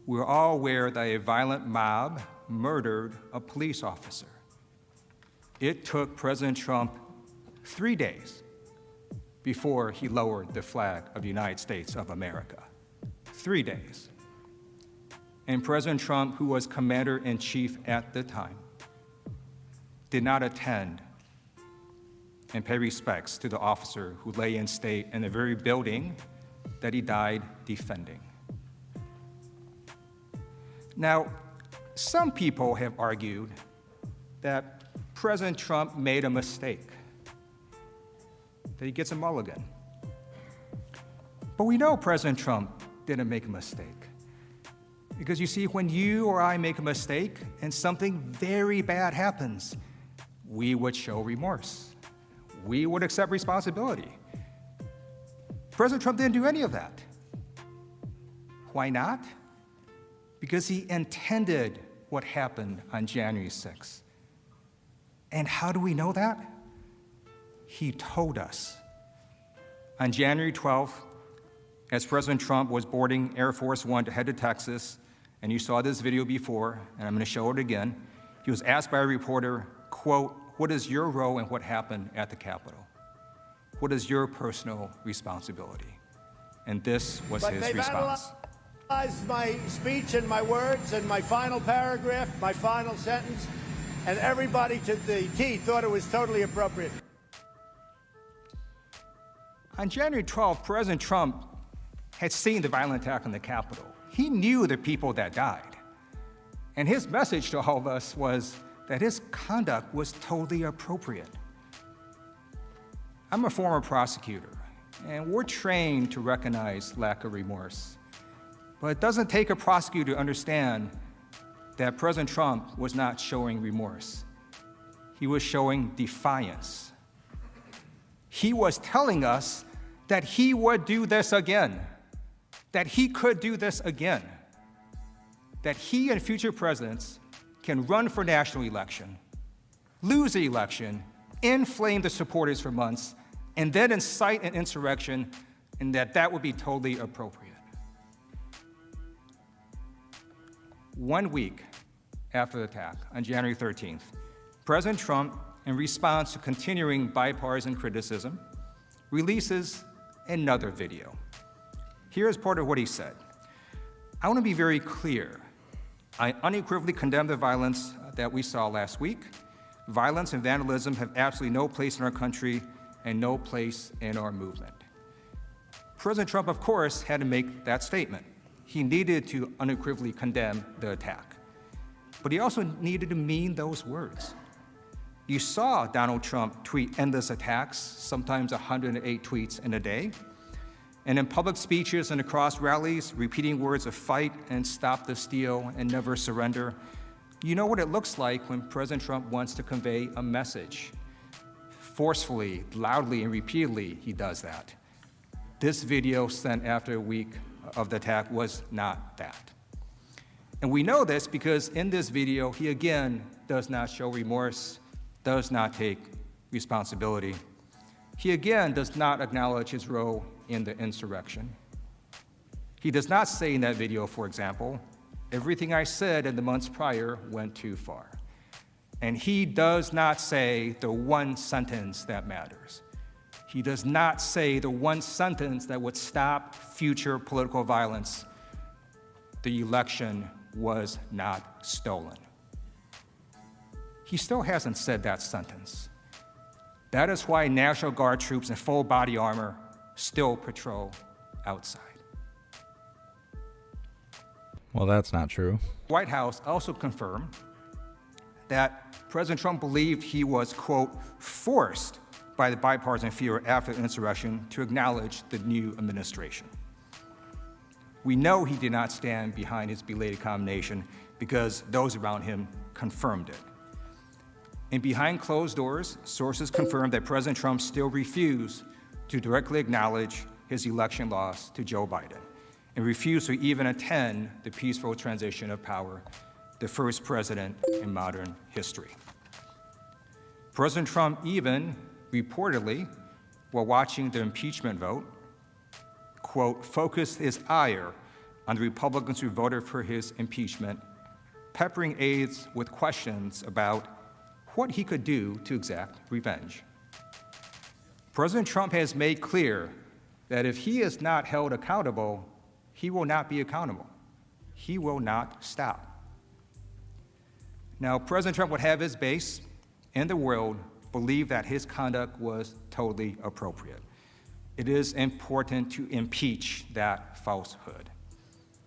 S13: We're all aware that a violent mob murdered a police officer. It took President Trump 3 days before he lowered the flag of the United States of America. 3 days. And President Trump, who was commander-in-chief at the time, did not attend and pay respects to the officer who lay in state in the very building that he died defending. Now, some people have argued that President Trump made a mistake, that he gets a mulligan. But we know President Trump didn't make a mistake. Because you see, when you or I make a mistake and something very bad happens, we would show remorse. We would accept responsibility. President Trump didn't do any of that. Why not? Because he intended what happened on January 6th. And how do we know that? He told us. On January 12th, as President Trump was boarding Air Force One to head to Texas, and you saw this video before, and I'm going to show it again, he was asked by a reporter, quote, "What is your role in what happened at the Capitol? What is your personal responsibility?" And this was his response.
S7: Analyzed my speech and my words and my final paragraph, my final sentence, and everybody to the T thought it was totally appropriate.
S13: On January 12th, President Trump had seen the violent attack on the Capitol. He knew the people that died. And his message to all of us was that his conduct was totally appropriate. I'm a former prosecutor, and we're trained to recognize lack of remorse. But it doesn't take a prosecutor to understand that President Trump was not showing remorse. He was showing defiance. He was telling us that he would do this again, that he could do this again, that he and future presidents can run for national election, lose the election, inflame the supporters for months, and then incite an insurrection, and that would be totally appropriate. 1 week after the attack, on January 13th, President Trump, in response to continuing bipartisan criticism, releases another video. Here's part of what he said. "I want to be very clear. I unequivocally condemn the violence that we saw last week. Violence and vandalism have absolutely no place in our country and no place in our movement." President Trump, of course, had to make that statement. He needed to unequivocally condemn the attack. But he also needed to mean those words. You saw Donald Trump tweet endless attacks, sometimes 108 tweets in a day, and in public speeches and across rallies, repeating words of fight and stop the steal and never surrender. You know what it looks like when President Trump wants to convey a message. Forcefully, loudly, and repeatedly, he does that. This video sent after a week of the attack was not that. And we know this because in this video, he again does not show remorse, does not take responsibility. He again does not acknowledge his role in the insurrection. He does not say in that video, for example, everything I said in the months prior went too far. And he does not say the one sentence that matters. He does not say the one sentence that would stop future political violence. The election was not stolen. He still hasn't said that sentence. That is why National Guard troops in full body armor still patrol outside.
S8: Well, that's not true.
S13: The White House also confirmed that President Trump believed he was, quote, forced by the bipartisan fear after the insurrection to acknowledge the new administration. We know he did not stand behind his belated condemnation because those around him confirmed it. And behind closed doors, sources confirmed that President Trump still refused to directly acknowledge his election loss to Joe Biden and refused to even attend the peaceful transition of power, the first president in modern history. President Trump even reportedly, while watching the impeachment vote, quote, focused his ire on the Republicans who voted for his impeachment, peppering aides with questions about what he could do to exact revenge. President Trump has made clear that if he is not held accountable, he will not be accountable. He will not stop. Now, President Trump would have his base and the world believe that his conduct was totally appropriate. It is important to impeach that falsehood,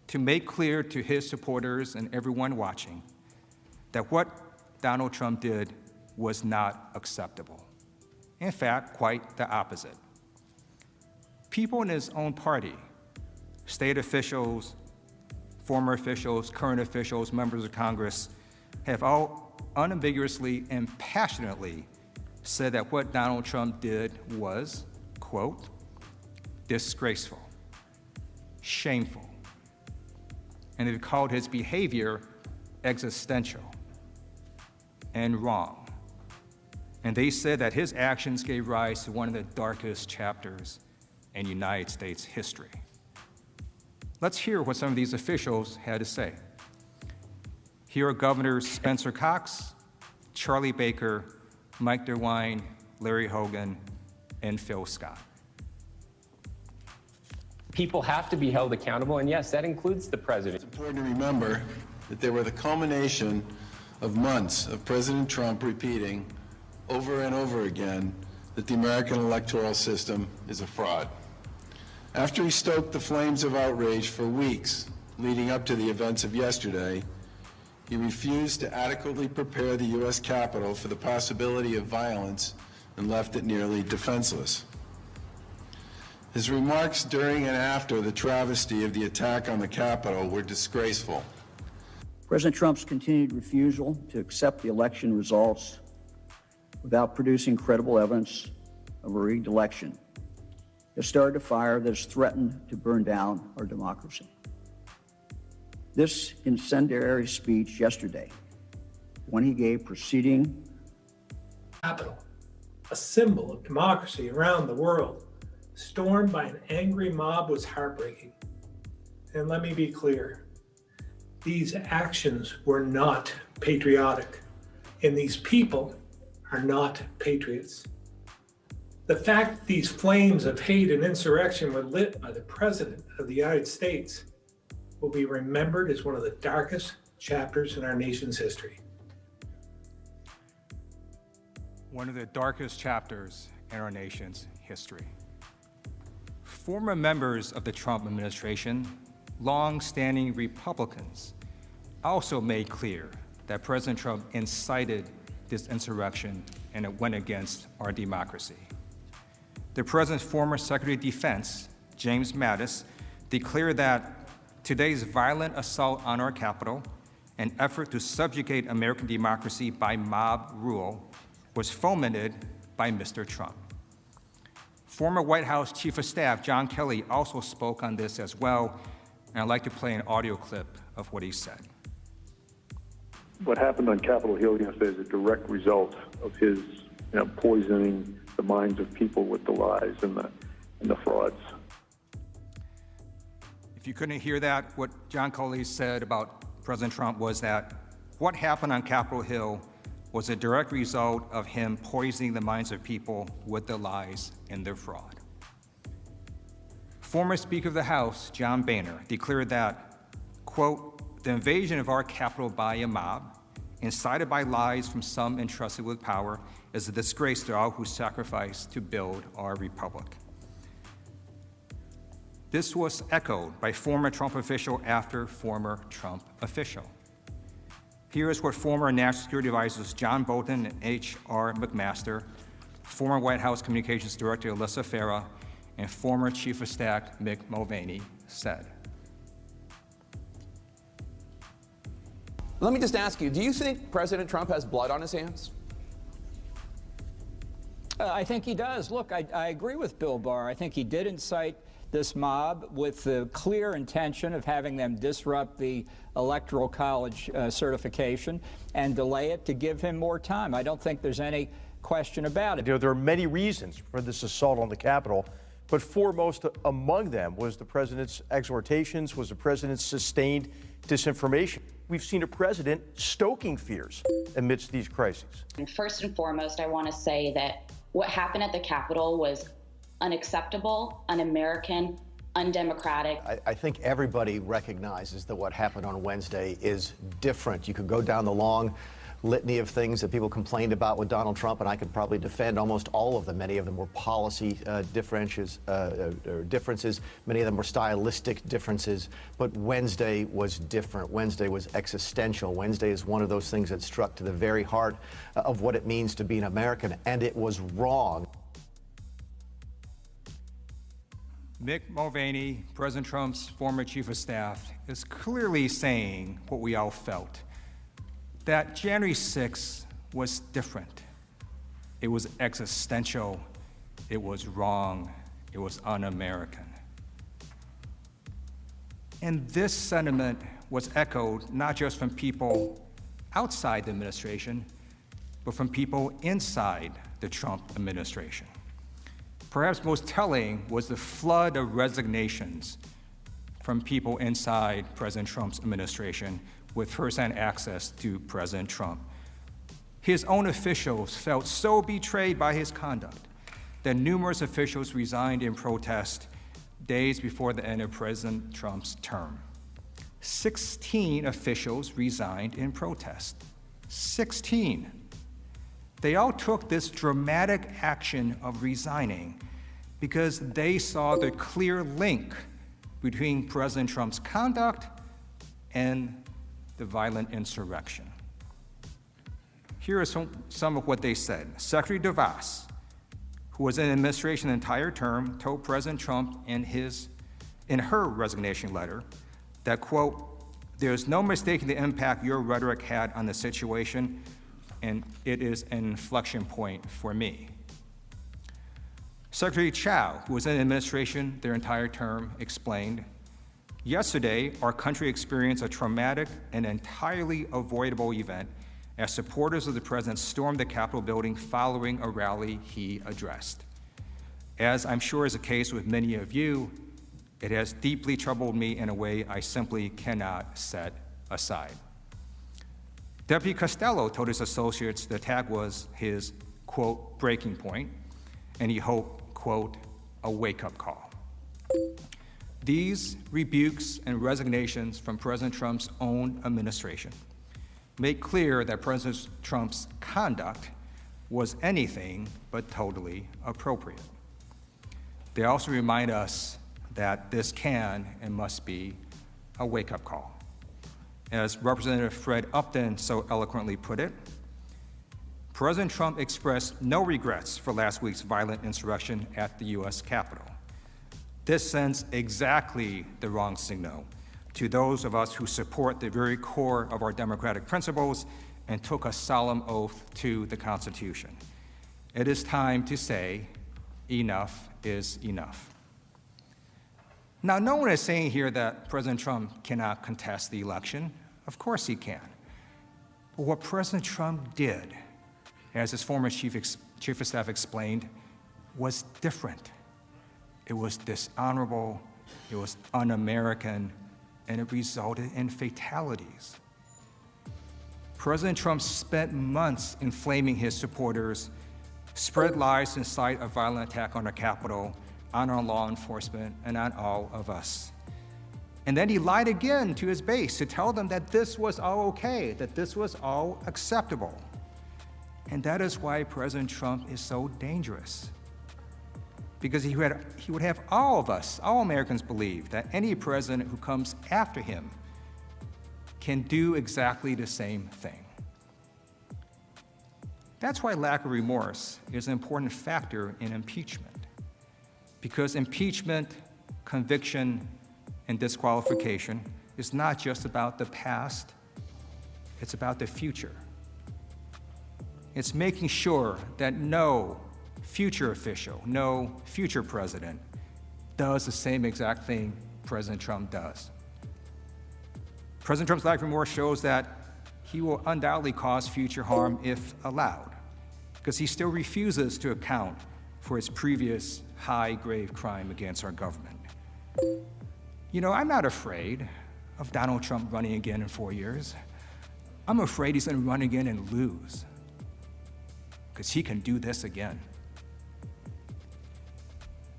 S13: to make clear to his supporters and everyone watching that what Donald Trump did was not acceptable. In fact, quite the opposite. People in his own party, state officials, former officials, current officials, members of Congress, have all unambiguously and passionately said that what Donald Trump did was, quote, disgraceful, shameful, and they've called his behavior existential and wrong. And they said that his actions gave rise to one of the darkest chapters in United States history. Let's hear what some of these officials had to say. Here are Governors Spencer Cox, Charlie Baker, Mike DeWine, Larry Hogan, and Phil Scott.
S14: People have to be held accountable, and yes, that includes the president.
S15: It's important to remember that they were the culmination of months of President Trump repeating over and over again that the American electoral system is a fraud. After he stoked the flames of outrage for weeks leading up to the events of yesterday, he refused to adequately prepare the U.S. Capitol for the possibility of violence and left it nearly defenseless. His remarks during and after the travesty of the attack on the Capitol were disgraceful.
S16: President Trump's continued refusal to accept the election results without producing credible evidence of a rigged election has started a fire that has threatened to burn down our democracy. This incendiary speech yesterday, when he gave preceding
S17: Capitol, a symbol of democracy around the world, stormed by an angry mob, was heartbreaking. And let me be clear, these actions were not patriotic, and these people are not patriots. The fact that these flames of hate and insurrection were lit by the President of the United States will be remembered as one of the darkest chapters in our nation's history.
S13: One of the darkest chapters in our nation's history. Former members of the Trump administration, long-standing Republicans, also made clear that President Trump incited this insurrection and it went against our democracy. The President's former Secretary of Defense, James Mattis, declared that today's violent assault on our Capitol, an effort to subjugate American democracy by mob rule, was fomented by Mr. Trump. Former White House Chief of Staff John Kelly also spoke on this as well, and I'd like to play an audio clip of what he said.
S18: What happened on Capitol Hill yesterday is a direct result of his poisoning the minds of people with the lies and the frauds.
S13: If you couldn't hear that, what John Kelly said about President Trump was that what happened on Capitol Hill was a direct result of him poisoning the minds of people with their lies and their fraud. Former Speaker of the House, John Boehner, declared that, quote, the invasion of our Capitol by a mob, incited by lies from some entrusted with power, is a disgrace to all who sacrificed to build our republic. This was echoed by former Trump official after former Trump official. Here is what former National Security Advisors John Bolton and H.R. McMaster, former White House Communications Director Alyssa Farah, and former Chief of Staff Mick Mulvaney said.
S19: Let me just ask you, do you think President Trump has blood on his hands?
S20: I think he does. Look, I agree with Bill Barr. I think he did incite this mob with the clear intention of having them disrupt the Electoral College certification and delay it to give him more time. I don't think there's any question about it.
S21: You know, there are many reasons for this assault on the Capitol, but foremost among them was the president's exhortations, was the president's sustained disinformation. We've seen a president stoking fears amidst these crises.
S22: And first and foremost, I want to say that what happened at the Capitol was unacceptable, un-American, undemocratic.
S23: I think everybody recognizes that what happened on Wednesday is different. You could go down the long litany of things that people complained about with Donald Trump, and I could probably defend almost all of them. Many of them were policy differences. Many of them were stylistic differences. But Wednesday was different. Wednesday was existential. Wednesday is one of those things that struck to the very heart of what it means to be an American, and it was wrong.
S13: Mick Mulvaney, President Trump's former chief of staff, is clearly saying what we all felt, that January 6th was different. It was existential, it was wrong, it was un-American. And this sentiment was echoed not just from people outside the administration, but from people inside the Trump administration. Perhaps most telling was the flood of resignations from people inside President Trump's administration with firsthand access to President Trump. His own officials felt so betrayed by his conduct that numerous officials resigned in protest days before the end of President Trump's term. 16 officials resigned in protest. 16. They all took this dramatic action of resigning because they saw the clear link between President Trump's conduct and the violent insurrection. Here are some of what they said. Secretary DeVos, who was in administration the entire term, told President Trump in her resignation letter that, quote, there's no mistaking the impact your rhetoric had on the situation, and it is an inflection point for me. Secretary Chow, who was in administration their entire term, explained, yesterday, our country experienced a traumatic and entirely avoidable event as supporters of the president stormed the Capitol building following a rally he addressed. As I'm sure is the case with many of you, it has deeply troubled me in a way I simply cannot set aside. Deputy Costello told his associates the attack was his, quote, breaking point, and he hoped, quote, a wake-up call. These rebukes and resignations from President Trump's own administration make clear that President Trump's conduct was anything but totally appropriate. They also remind us that this can and must be a wake-up call. As Representative Fred Upton so eloquently put it, President Trump expressed no regrets for last week's violent insurrection at the U.S. Capitol. This sends exactly the wrong signal to those of us who support the very core of our democratic principles and took a solemn oath to the Constitution. It is time to say, enough is enough. Now, no one is saying here that President Trump cannot contest the election. Of course he can. But what President Trump did, as his former chief of staff explained, was different. It was dishonorable, it was un-American, and it resulted in fatalities. President Trump spent months inflaming his supporters, spread lies to incite a violent attack on the Capitol, on our law enforcement, and on all of us. And then he lied again to his base to tell them that this was all okay, that this was all acceptable. And that is why President Trump is so dangerous. Because he would have all of us, all Americans, believe that any president who comes after him can do exactly the same thing. That's why lack of remorse is an important factor in impeachment. Because impeachment, conviction, and disqualification is not just about the past, it's about the future. It's making sure that no future official, no future president does the same exact thing President Trump does. President Trump's lack of remorse shows that he will undoubtedly cause future harm if allowed, because he still refuses to account for his previous high grave crime against our government. You know, I'm not afraid of Donald Trump running again in 4 years. I'm afraid he's going to run again and lose, because he can do this again.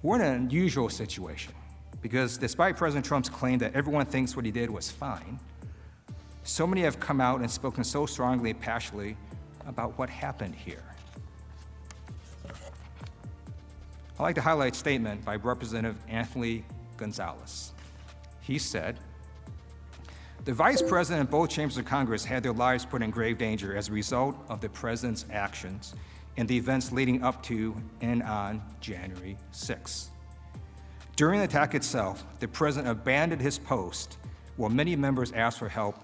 S13: We're in an unusual situation, because despite President Trump's claim that everyone thinks what he did was fine, so many have come out and spoken so strongly and passionately about what happened here. I'd like to highlight a statement by Representative Anthony Gonzalez. He said, "The Vice President and both chambers of Congress had their lives put in grave danger as a result of the President's actions and the events leading up to and on January 6th. During the attack itself, the President abandoned his post while many members asked for help,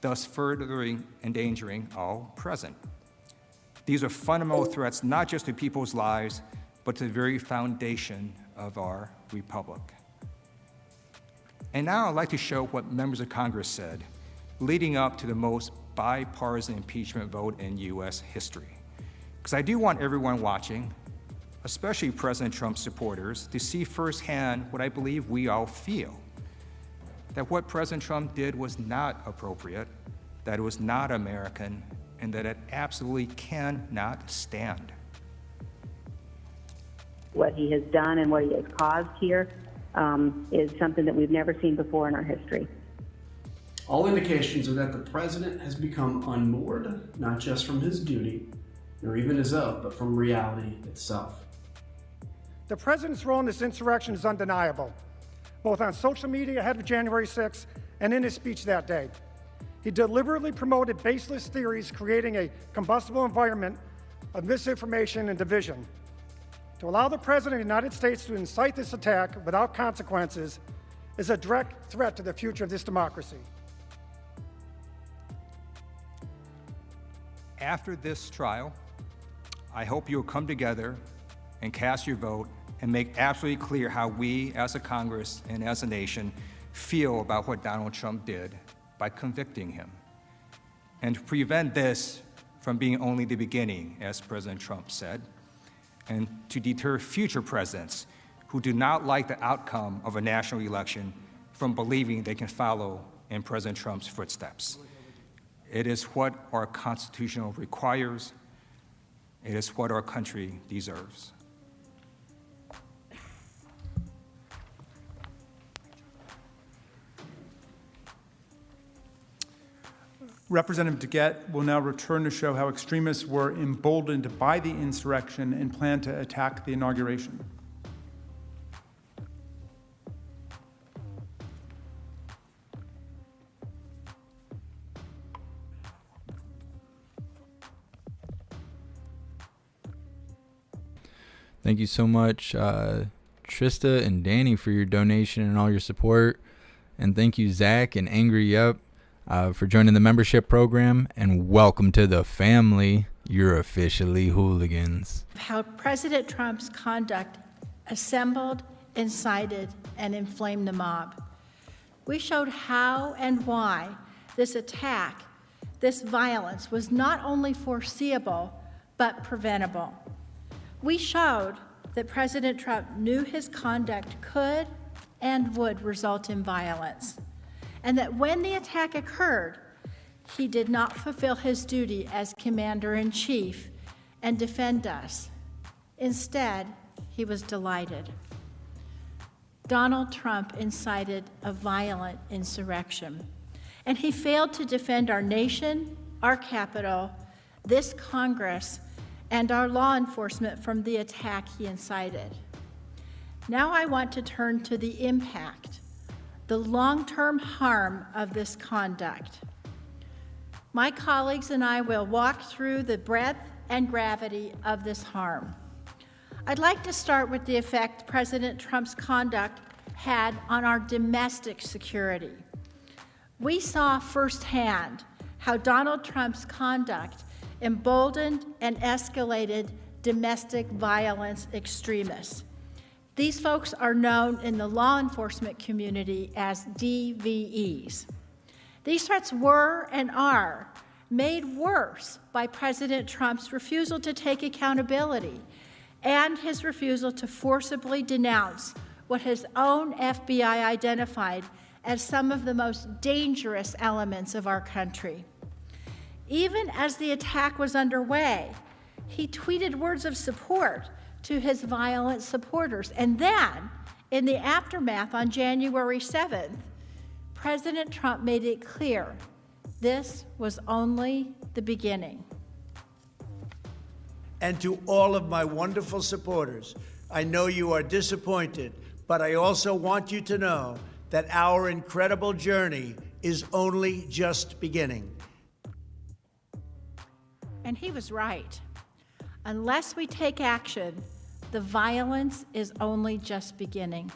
S13: thus further endangering all present. These are fundamental threats not just to people's lives, but to the very foundation of our republic." And now I'd like to show what members of Congress said leading up to the most bipartisan impeachment vote in U.S. history. Because I do want everyone watching, especially President Trump's supporters, to see firsthand what I believe we all feel. That what President Trump did was not appropriate, that it was not American, and that it absolutely cannot stand.
S2: What he has done and what he has caused here is something that we've never seen before in our history.
S3: All indications are that the president has become unmoored, not just from his duty, nor even his oath, but from reality itself.
S4: The president's role in this insurrection is undeniable, both on social media ahead of January 6th and in his speech that day. He deliberately promoted baseless theories, creating a combustible environment of misinformation and division. To allow the President of the United States to incite this attack without consequences is a direct threat to the future of this democracy.
S13: After this trial, I hope you will come together and cast your vote and make absolutely clear how we as a Congress and as a nation feel about what Donald Trump did by convicting him. And to prevent this from being only the beginning, as President Trump said, and to deter future presidents who do not like the outcome of a national election from believing they can follow in President Trump's footsteps. It is what our Constitution requires. It is what our country deserves.
S6: Representative DeGette will now return to show how extremists were emboldened by the insurrection and plan to attack the inauguration.
S8: Thank you so much, Trista and Danny, for your donation and all your support. And thank you, Zach and Angry Yup, for joining the membership program. And welcome to the family. You're officially hooligans.
S1: How President Trump's conduct assembled, incited, and inflamed the mob. We showed how and why this attack, this violence, was not only foreseeable, but preventable. We showed that President Trump knew his conduct could and would result in violence. and that when the attack occurred, he did not fulfill his duty as commander-in-chief and defend us. Instead, he was delighted. Donald Trump incited a violent insurrection, and he failed to defend our nation, our Capitol, this Congress, and our law enforcement from the attack he incited. Now I want to turn to the impact, the long-term harm of this conduct. My colleagues and I will walk through the breadth and gravity of this harm. I'd like to start with the effect President Trump's conduct had on our domestic security. We saw firsthand how Donald Trump's conduct emboldened and escalated domestic violence extremists. These folks are known in the law enforcement community as DVEs. These threats were and are made worse by President Trump's refusal to take accountability and his refusal to forcibly denounce what his own FBI identified as some of the most dangerous elements of our country. Even as the attack was underway, he tweeted words of support to his violent supporters. And then, in the aftermath on January 7th, President Trump made it clear this was only the beginning.
S5: And to all of my wonderful supporters, I know you are disappointed, but I also want you to know that our incredible journey is only just beginning.
S1: And he was right. Unless we take action, the violence is only just beginning.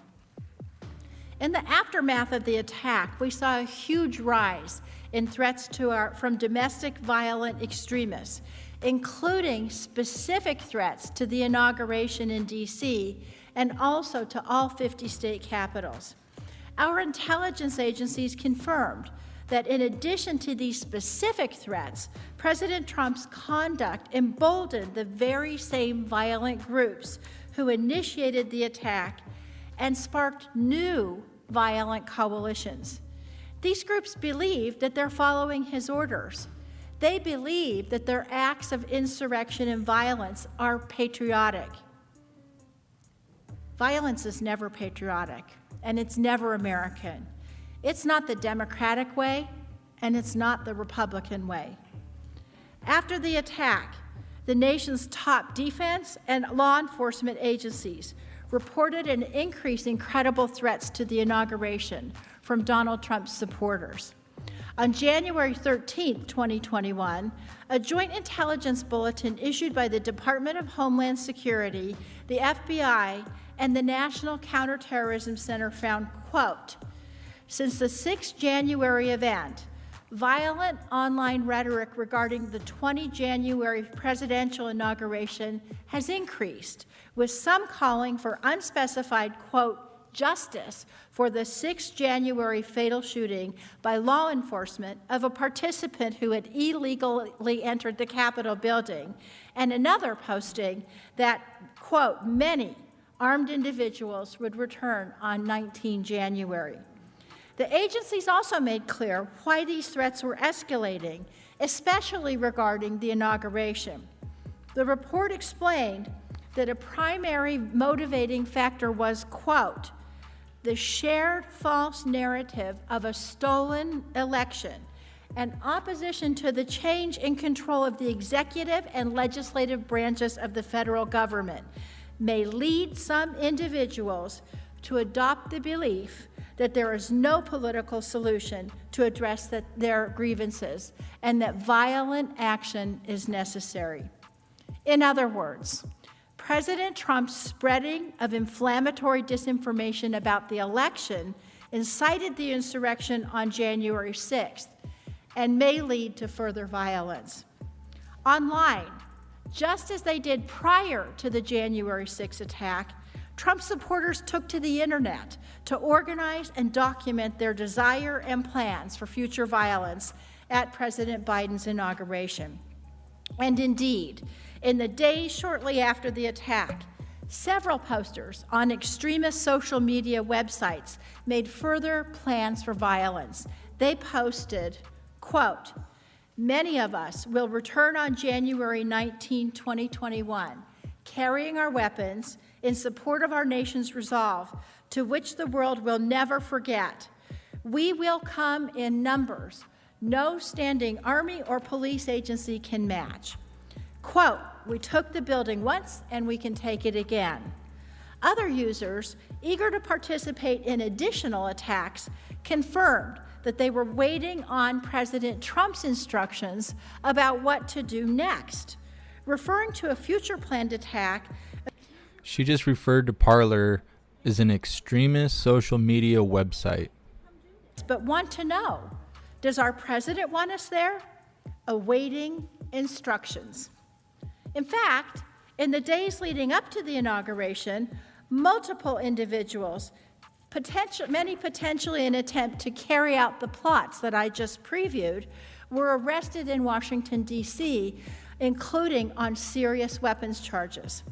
S1: In the aftermath of the attack, we saw a huge rise in threats from domestic violent extremists, including specific threats to the inauguration in D.C. and also to all 50 state capitals. Our intelligence agencies confirmed that in addition to these specific threats, President Trump's conduct emboldened the very same violent groups who initiated the attack and sparked new violent coalitions. These groups believe that they're following his orders. They believe that their acts of insurrection and violence are patriotic. Violence is never patriotic, and it's never American. It's not the Democratic way, and it's not the Republican way. After the attack, the nation's top defense and law enforcement agencies reported an increase in credible threats to the inauguration from Donald Trump's supporters. On January 13, 2021, a joint intelligence bulletin issued by the Department of Homeland Security, the FBI, and the National Counterterrorism Center found, quote, since the 6th January event, violent online rhetoric regarding the 20 January presidential inauguration has increased, with some calling for unspecified, quote, justice for the 6th January fatal shooting by law enforcement of a participant who had illegally entered the Capitol building, and another posting that, quote, many armed individuals would return on 19 January. The agencies also made clear why these threats were escalating, especially regarding the inauguration. The report explained that a primary motivating factor was, quote, the shared false narrative of a stolen election and opposition to the change in control of the executive and legislative branches of the federal government may lead some individuals to adopt the belief that there is no political solution to address their grievances and that violent action is necessary. In other words, President Trump's spreading of inflammatory disinformation about the election incited the insurrection on January 6th and may lead to further violence. Online, just as they did prior to the January 6th attack, Trump supporters took to the internet to organize and document their desire and plans for future violence at President Biden's inauguration. And indeed, in the days shortly after the attack, Several posters on extremist social media websites made further plans for violence. They posted, quote, "Many of us will return on January 19, 2021, carrying our weapons in support of our nation's resolve, to which the world will never forget. We will come in numbers no standing army or police agency can match. Quote, we took the building once and we can take it again." Other users, eager to participate in additional attacks, confirmed that they were waiting on President Trump's instructions about what to do next. Referring to a future planned attack,
S8: she just referred to Parler as an extremist social media website.
S1: But want to know, does our president want us there? Awaiting instructions. In fact, in the days leading up to the inauguration, multiple individuals, many potentially in an attempt to carry out the plots that I just previewed, were arrested in Washington, D.C., including on serious weapons charges.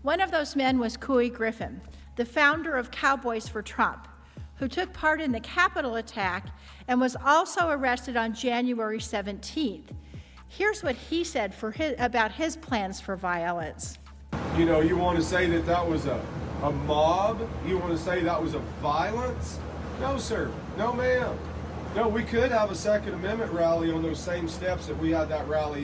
S1: One of those men was Couy Griffin, the founder of Cowboys for Trump, who took part in the Capitol attack and was also arrested on January 17th. Here's what he said about his plans for violence.
S9: You know, you want to say that that was a mob? You want to say that was a violence? No, sir. No, ma'am. No, we could have a Second Amendment rally on those same steps that we had that rally